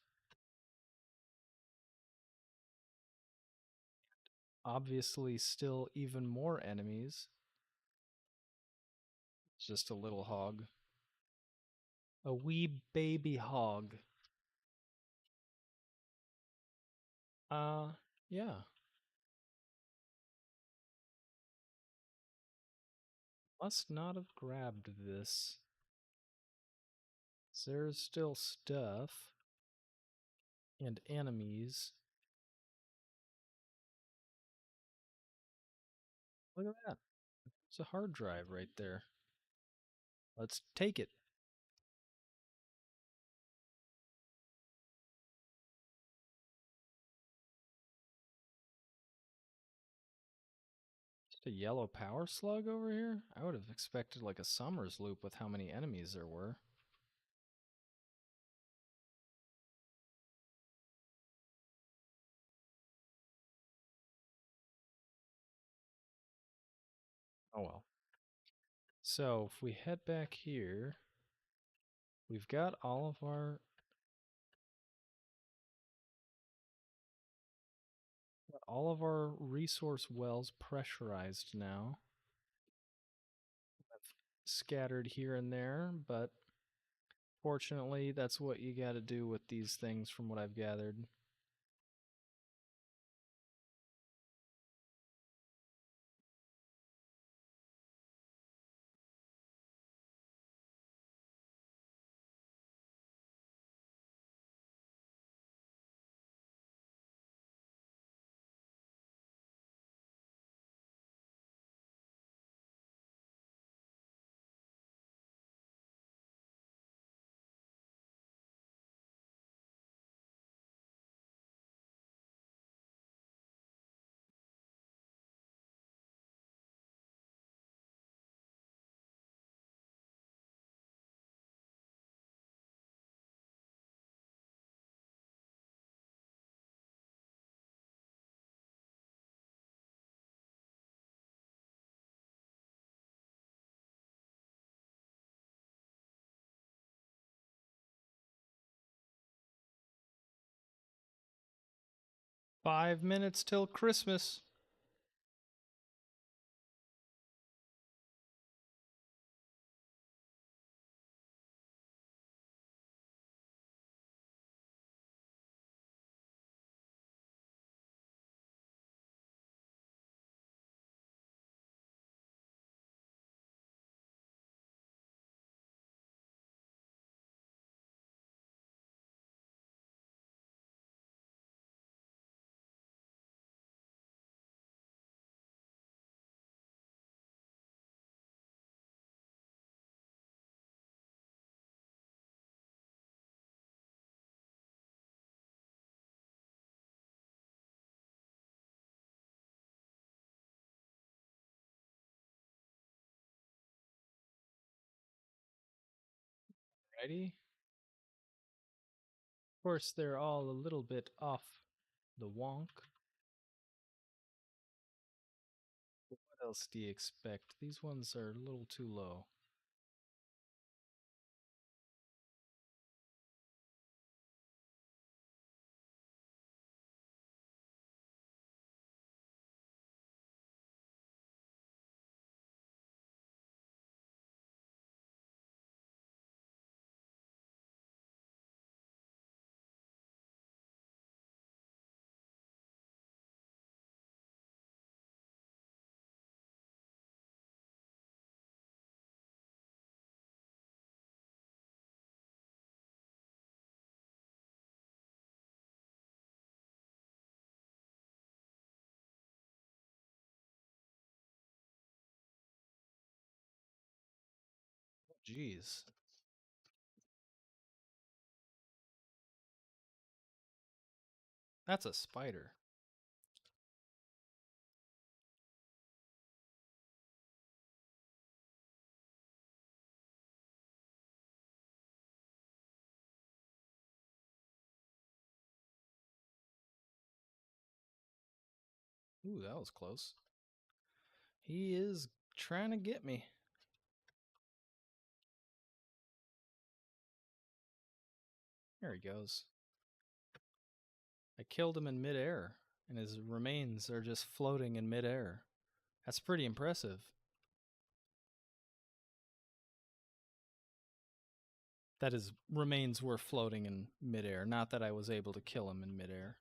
Obviously, still even more enemies. It's just a little hog. A wee baby hog. Yeah. Must not have grabbed this. There's still stuff. And enemies. Look at that. It's a hard drive right there. Let's take it. Just a yellow power slug over here? I would have expected like a summer's loop with how many enemies there were. Oh well. So if we head back here, we've got all of our resource wells pressurized now. scattered here and there, but fortunately, that's what you got to do with these things from what I've gathered. $5 minutes till Christmas. Righty. Of course, they're all a little bit off the wonk. What else do you expect? These ones are a little too low. Jeez. That's a spider. Ooh, that was close. He is trying to get me. There he goes. I killed him in midair, and his remains are just floating in midair. That's pretty impressive. That his remains were floating in midair, not that I was able to kill him in midair.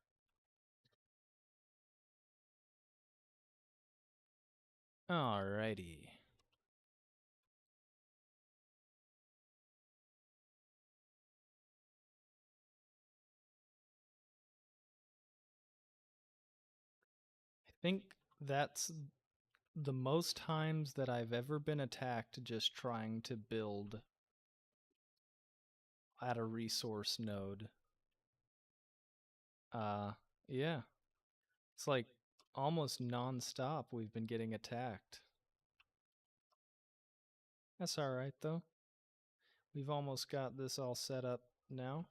Alrighty. I think that's the most times that I've ever been attacked just trying to build at a resource node. Uh, yeah. It's like almost non-stop we've been getting attacked. That's alright though. We've almost got this all set up now.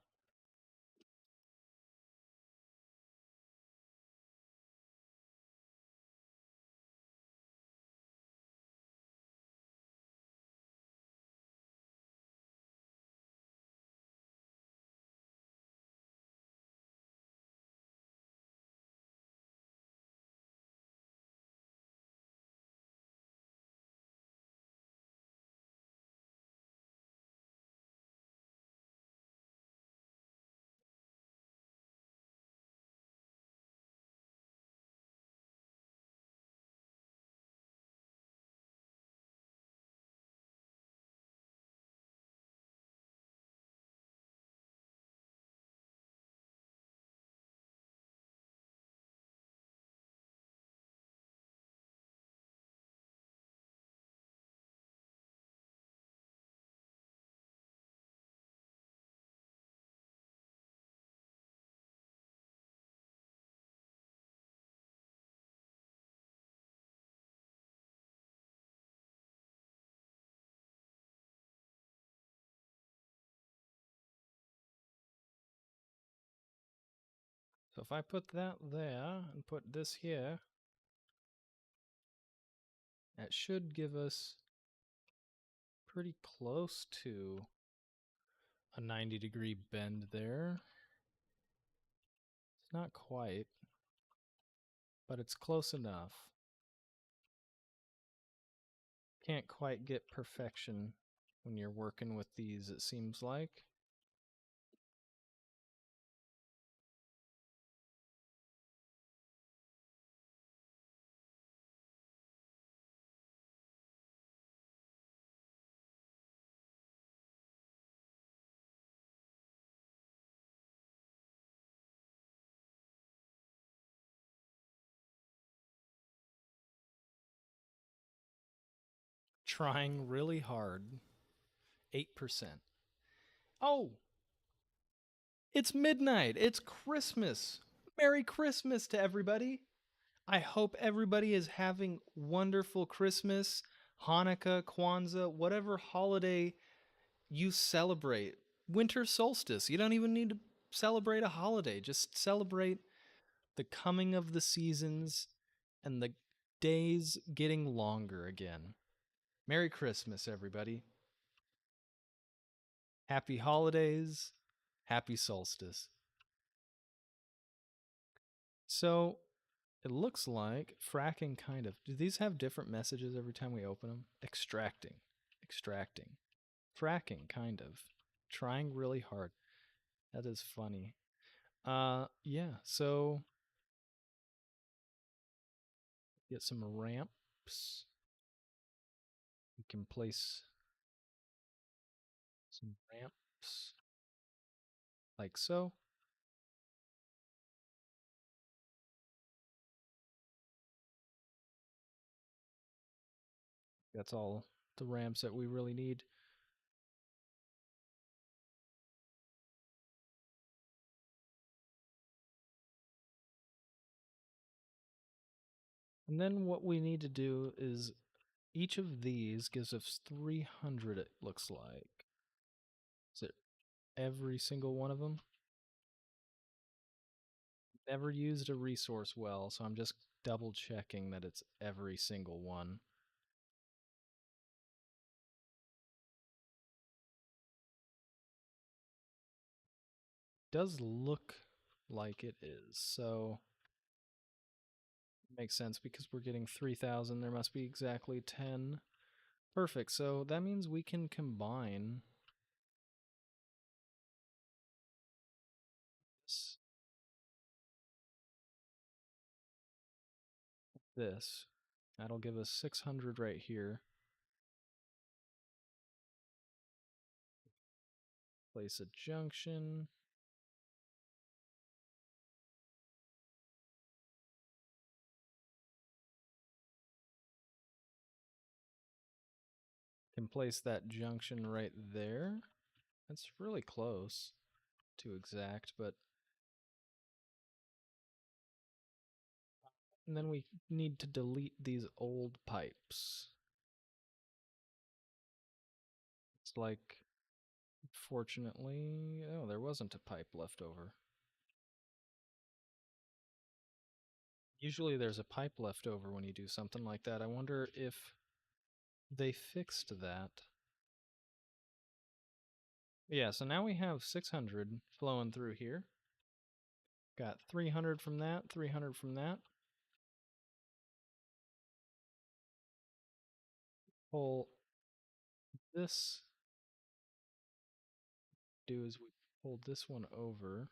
So if I put that there and put this here, that should give us pretty close to a 90-degree bend there. It's not quite, but it's close enough. Can't quite get perfection when you're working with these, it seems like. Trying really hard. 8%. Oh, it's midnight. It's Christmas. Merry Christmas to everybody. I hope everybody is having wonderful Christmas, Hanukkah, Kwanzaa, whatever holiday you celebrate. Winter solstice. You don't even need to celebrate a holiday. Just celebrate the coming of the seasons and the days getting longer again. Merry Christmas, everybody. Happy holidays. Happy solstice. So it looks like fracking kind of. Do these have different messages every time we open them? Extracting. Extracting. Fracking kind of. Trying really hard. That is funny. Yeah, so get some ramps. We can place some ramps like so. That's all the ramps that we really need. And then what we need to do is each of these gives us 300, it looks like. Is it every single one of them? Never used a resource well, so I'm just double checking that it's every single one. Does look like it is, so makes sense because we're getting 3,000. There must be exactly 10. Perfect. So that means we can combine this. That'll give us 600 right here. Place a junction. Can place that junction right there. That's really close to exact, but and then we need to delete these old pipes. It's like, fortunately, oh, there wasn't a pipe left over. Usually there's a pipe left over when you do something like that. I wonder if they fixed that. Yeah, so now we have 600 flowing through here. Got 300 from that, 300 from that. Pull this. Do is we pull this one over.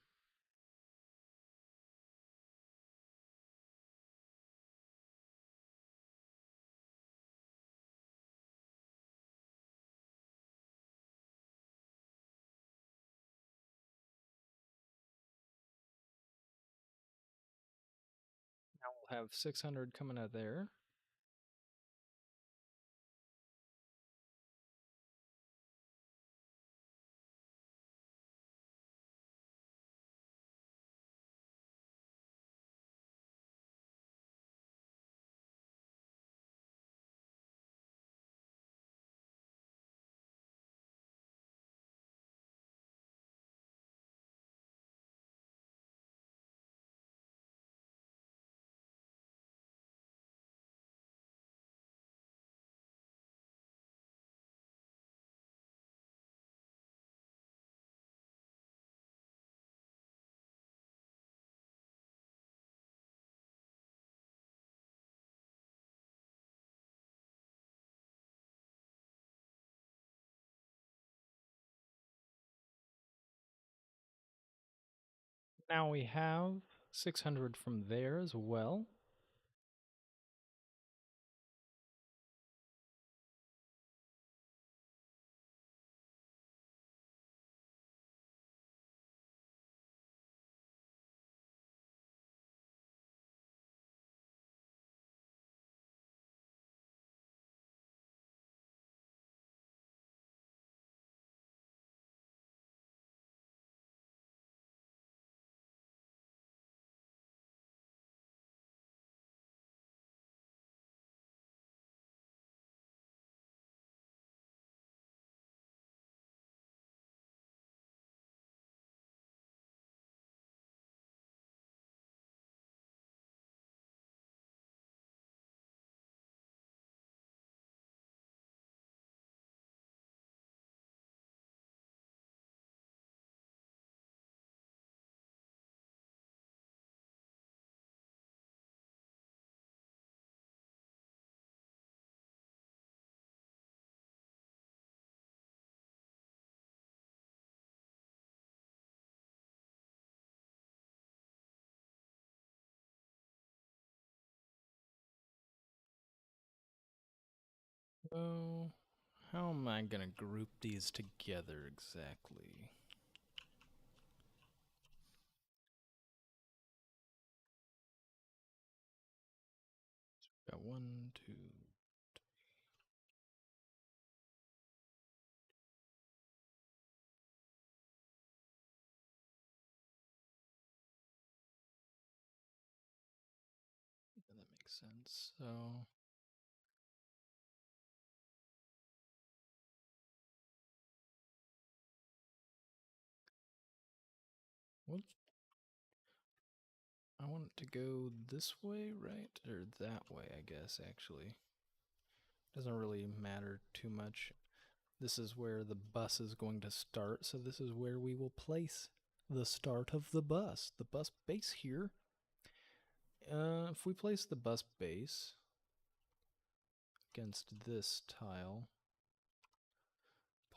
Now we'll have 600 coming out there. Now we have 600 from there as well. So, how am I going to group these together exactly? Got one, two. That makes sense. So, what? I want it to go this way, right? Or that way, I guess, actually. Doesn't really matter too much. This is where the bus is going to start, so this is where we will place the start of the bus base here. If we place the bus base against this tile,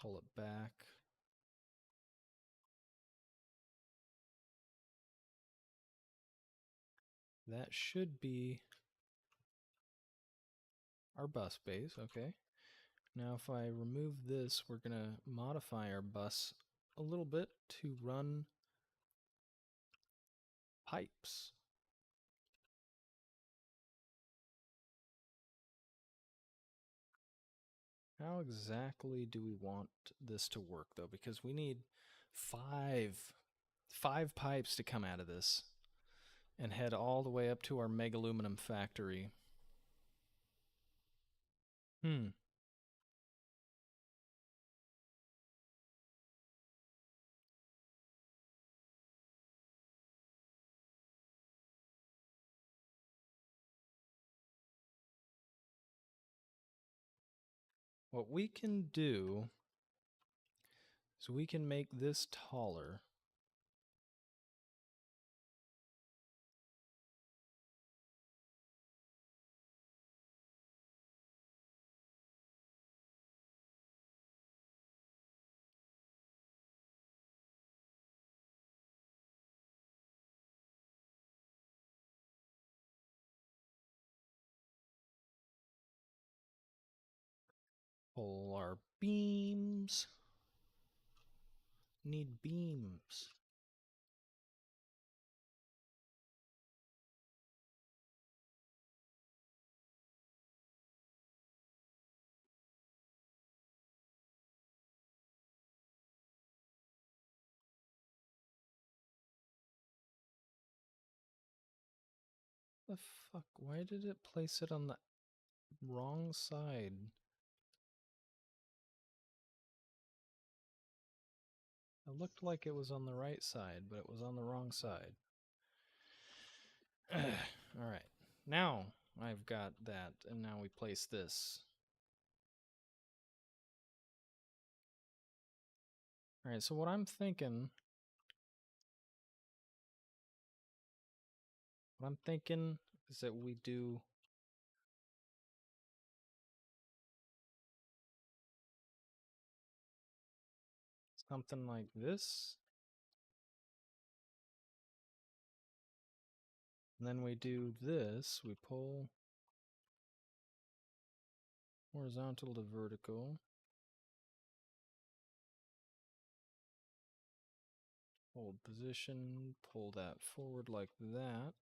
pull it back. That should be our bus base, okay. Now if I remove this, we're going to modify our bus a little bit to run pipes. How exactly do we want this to work though? Because we need five pipes to come out of this and head all the way up to our Meg-Aluminum Factory. What we can do is we can make this taller. Pull our beams. Need beams. The fuck? Why did it place it on the wrong side? It looked like it was on the right side, but it was on the wrong side. Alright. Now I've got that, and now we place this. Alright, so what I'm thinking is that we do something like this. And then we do this, we pull horizontal to vertical. Hold position, pull that forward like that.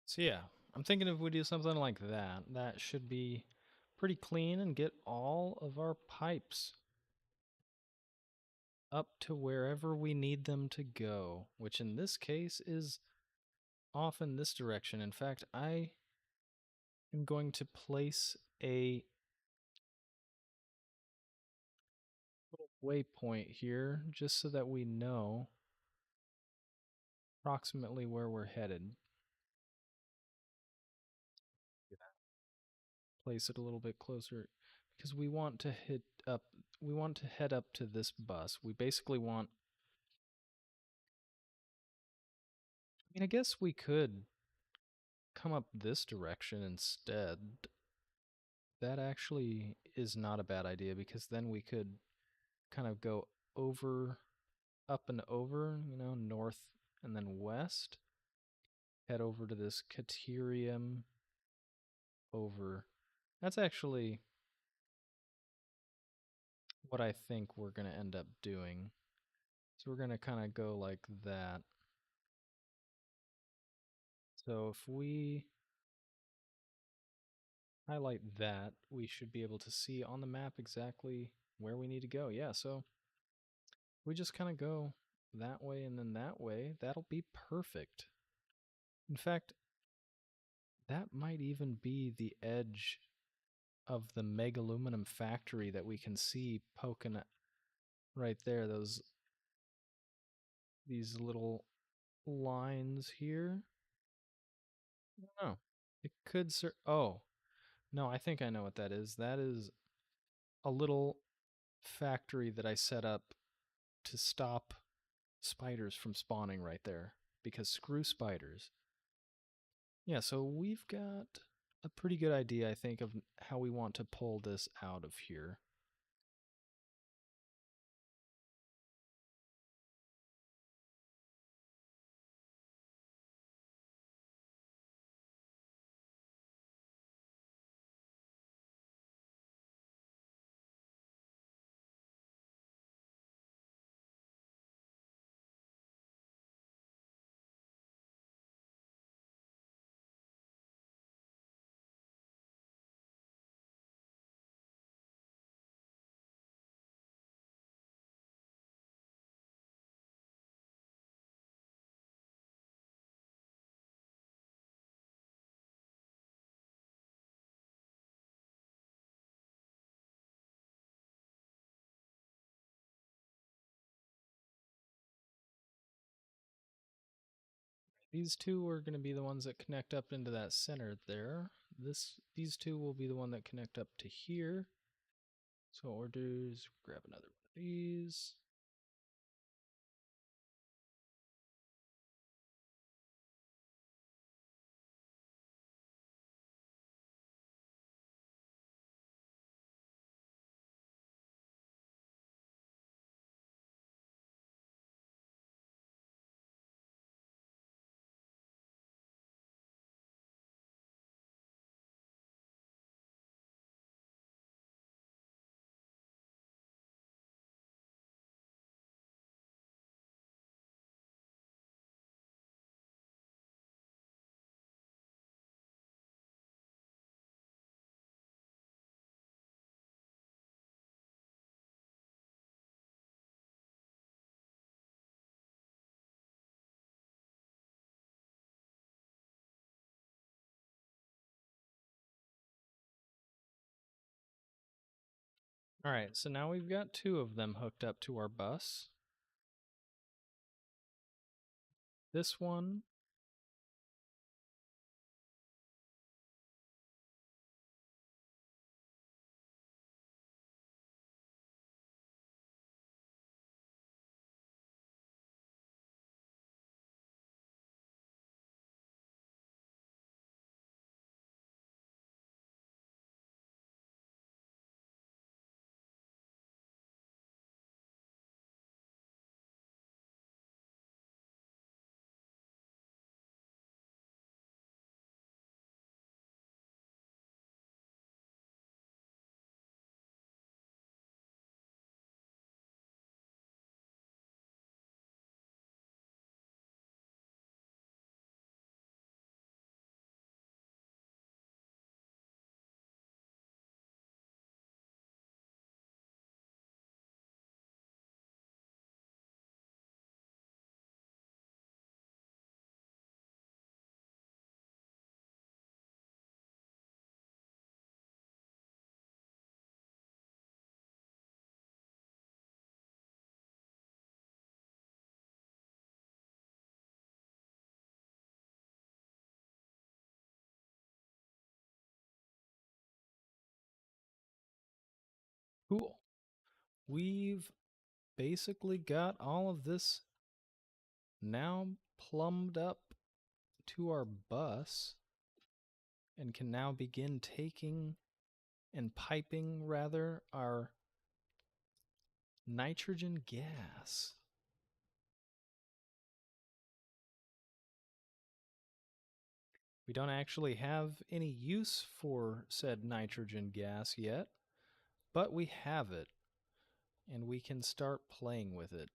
So yeah, I'm thinking if we do something like that, that should be pretty clean and get all of our pipes up to wherever we need them to go, which in this case is off in this direction. In fact, I am going to place a little waypoint here just so that we know approximately where we're headed. Place it a little bit closer because we want to head up to this bus. We basically want, I mean, I guess we could come up this direction instead. That actually is not a bad idea because then we could kind of go over, up and over, north and then west. Head over to this Caterium over. That's actually what I think we're going to end up doing. So we're going to kind of go like that. So if we highlight that, we should be able to see on the map exactly where we need to go. Yeah, so we just kind of go that way and then that way. That'll be perfect. In fact, that might even be the edge of the Meg-Aluminum Factory that we can see poking right there. These little lines here. I don't know. It could oh, no, I think I know what that is. That is a little factory that I set up to stop spiders from spawning right there because screw spiders. Yeah, so we've got a pretty good idea, I think, of how we want to pull this out of here. These two are going to be the ones that connect up into that center there. These two will be the one that connect up to here. So what we'll do is grab another one of these. All right, so now we've got 2 of them hooked up to our bus. This one cool. We've basically got all of this now plumbed up to our bus and can now begin taking and piping rather our nitrogen gas. We don't actually have any use for said nitrogen gas yet, but we have it and we can start playing with it.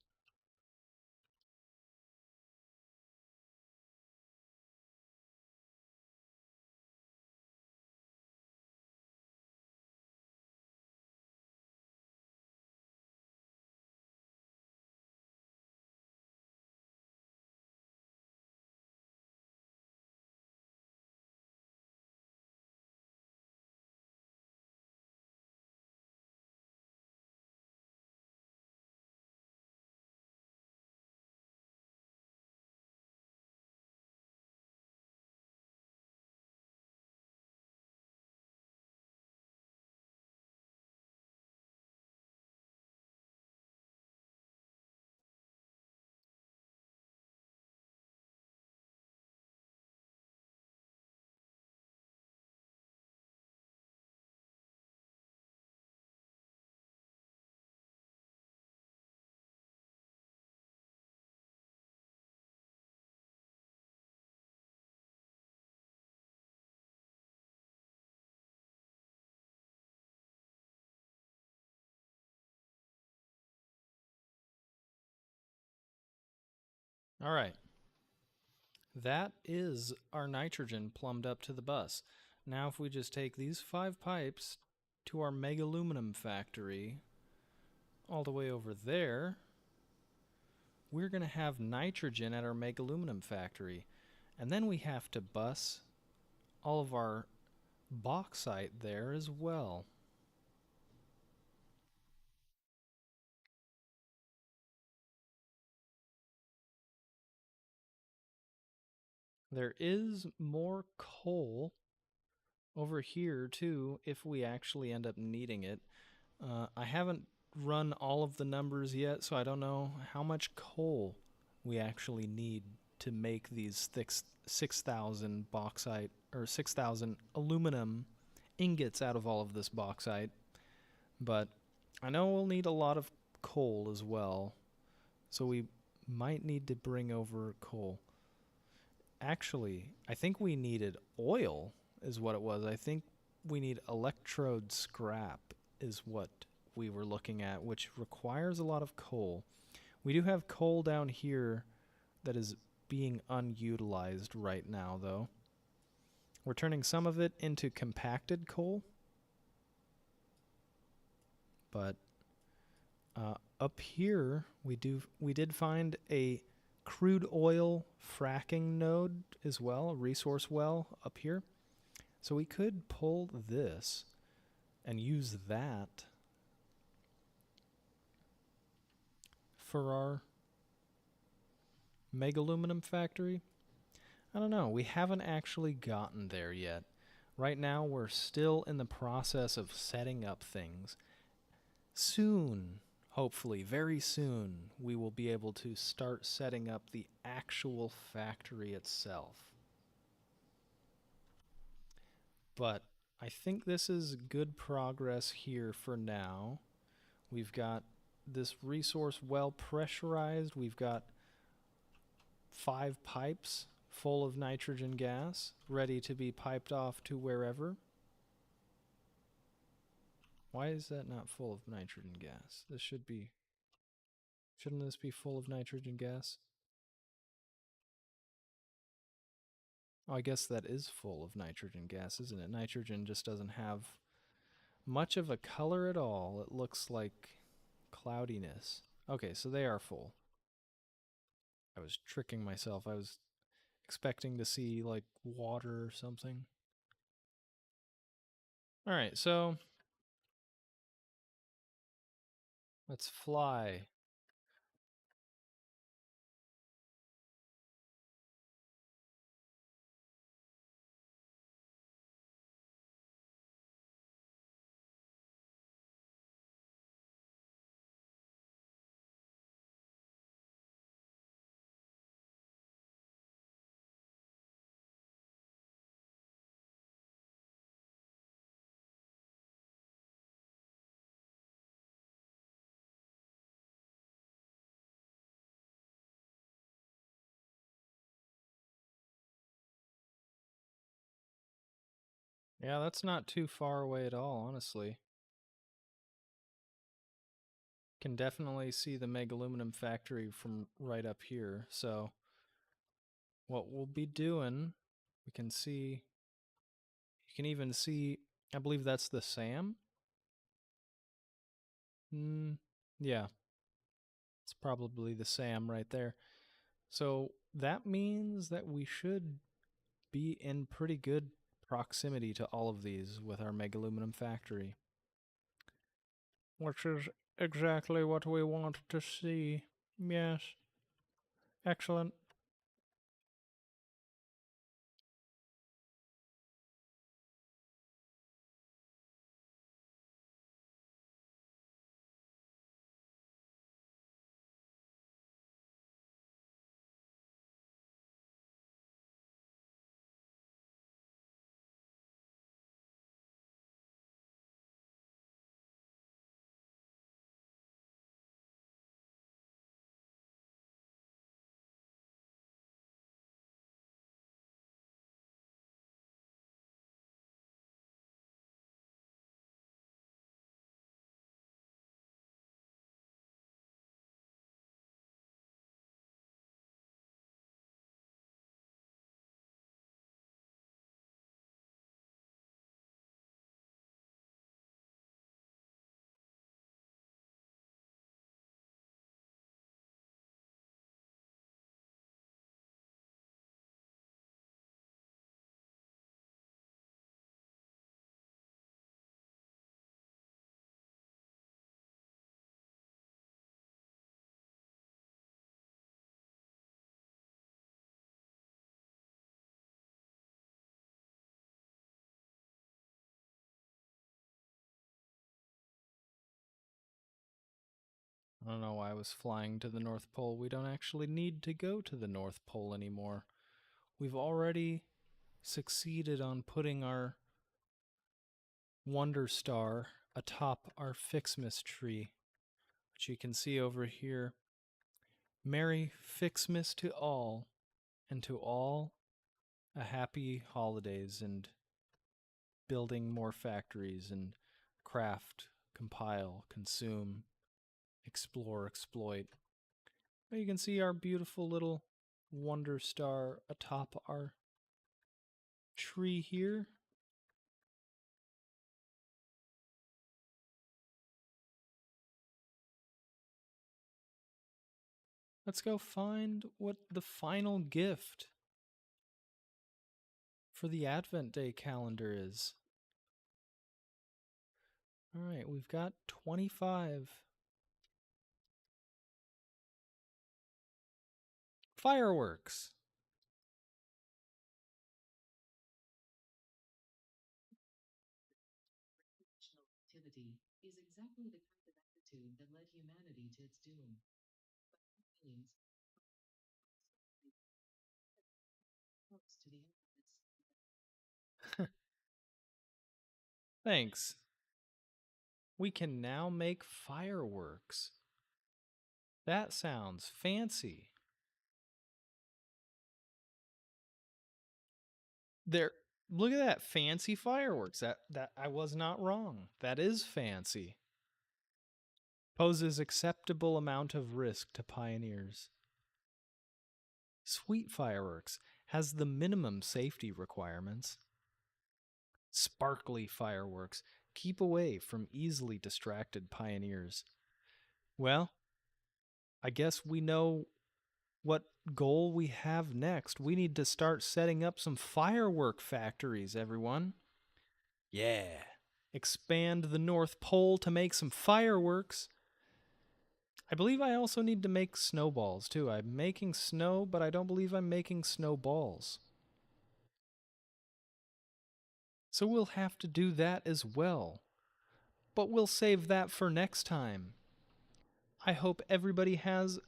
All right. That is our nitrogen plumbed up to the bus. Now if we just take these 5 pipes to our Meg-Aluminum Factory all the way over there, we're going to have nitrogen at our Meg-Aluminum Factory. And then we have to bus all of our bauxite there as well. There is more coal over here too if we actually end up needing it. I haven't run all of the numbers yet, so I don't know how much coal we actually need to make these thick 6,000 bauxite or 6,000 aluminum ingots out of all of this bauxite. But I know we'll need a lot of coal as well, so we might need to bring over coal. Actually, I think we needed oil, is what it was. I think we need electrode scrap, is what we were looking at, which requires a lot of coal. We do have coal down here that is being unutilized right now, though. We're turning some of it into compacted coal, but up here we did find a crude oil fracking node as well, a resource well up here. So we could pull this and use that for our Meg-Aluminum Factory? I don't know. We haven't actually gotten there yet. Right now, we're still in the process of setting up things. Soon, hopefully, very soon, we will be able to start setting up the actual factory itself. But I think this is good progress here for now. We've got this resource well pressurized. We've got 5 pipes full of nitrogen gas ready to be piped off to wherever. Why is that not full of nitrogen gas? This should be... Shouldn't this be full of nitrogen gas? Oh, I guess that is full of nitrogen gas, isn't it? Nitrogen just doesn't have much of a color at all. It looks like cloudiness. Okay, so they are full. I was tricking myself. I was expecting to see, like, water or something. Alright, so let's fly. Yeah, that's not too far away at all, honestly. Can definitely see the Meg-Aluminum Factory from right up here. So what we'll be doing, we can see, you can even see, I believe that's the SAM. Yeah, it's probably the SAM right there. So that means that we should be in pretty good proximity to all of these with our Meg-Aluminum Factory. Which is exactly what we want to see. Yes. Excellent. I don't know why I was flying to the North Pole. We don't actually need to go to the North Pole anymore. We've already succeeded on putting our Wonder Star atop our Fixmas tree, which you can see over here. Merry Fixmas to all, and to all a happy holidays and building more factories and craft, compile, consume, explore, exploit. You can see our beautiful little Wonder Star atop our tree here. Let's go find what the final gift for the Advent Day calendar is. Alright, we've got 25 fireworks. Activity is exactly the kind of attitude that led humanity to its doom. But millions close to the infamous. Thanks. We can now make fireworks. That sounds fancy. There, look at that fancy fireworks. That I was not wrong. That is fancy. Poses acceptable amount of risk to pioneers. Sweet fireworks has the minimum safety requirements. Sparkly fireworks keep away from easily distracted pioneers. Well, I guess we know what goal we have next. We need to start setting up some firework factories, everyone. Yeah. Expand the North Pole to make some fireworks. I believe I also need to make snowballs too. I'm making snow, but I don't believe I'm making snowballs. So we'll have to do that as well. But we'll save that for next time. I hope everybody has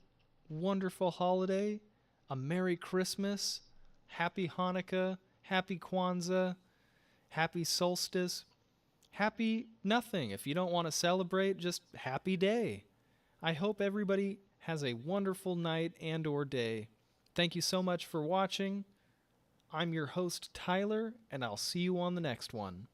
wonderful holiday, a Merry Christmas, Happy Hanukkah, Happy Kwanzaa, Happy Solstice, Happy nothing. If you don't want to celebrate, just happy day. I hope everybody has a wonderful night and or day. Thank you so much for watching. I'm your host, Tyler, and I'll see you on the next one.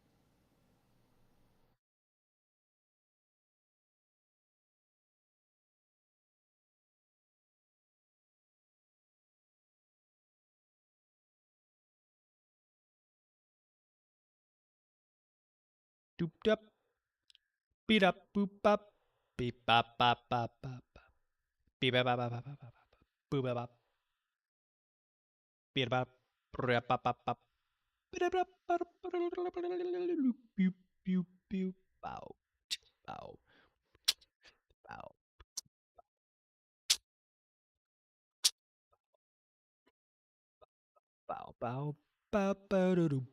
Doop dup, beat up, boop up, beep bop bop bop bop, beep bop bop bop bop bop, boop bop, beep bop, bop bop bop bop, beep bop, beep beep beep, bow, bow, bow, bow, bow, bow, bow, doo doo.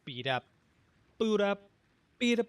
Beat up, boot up, beat up,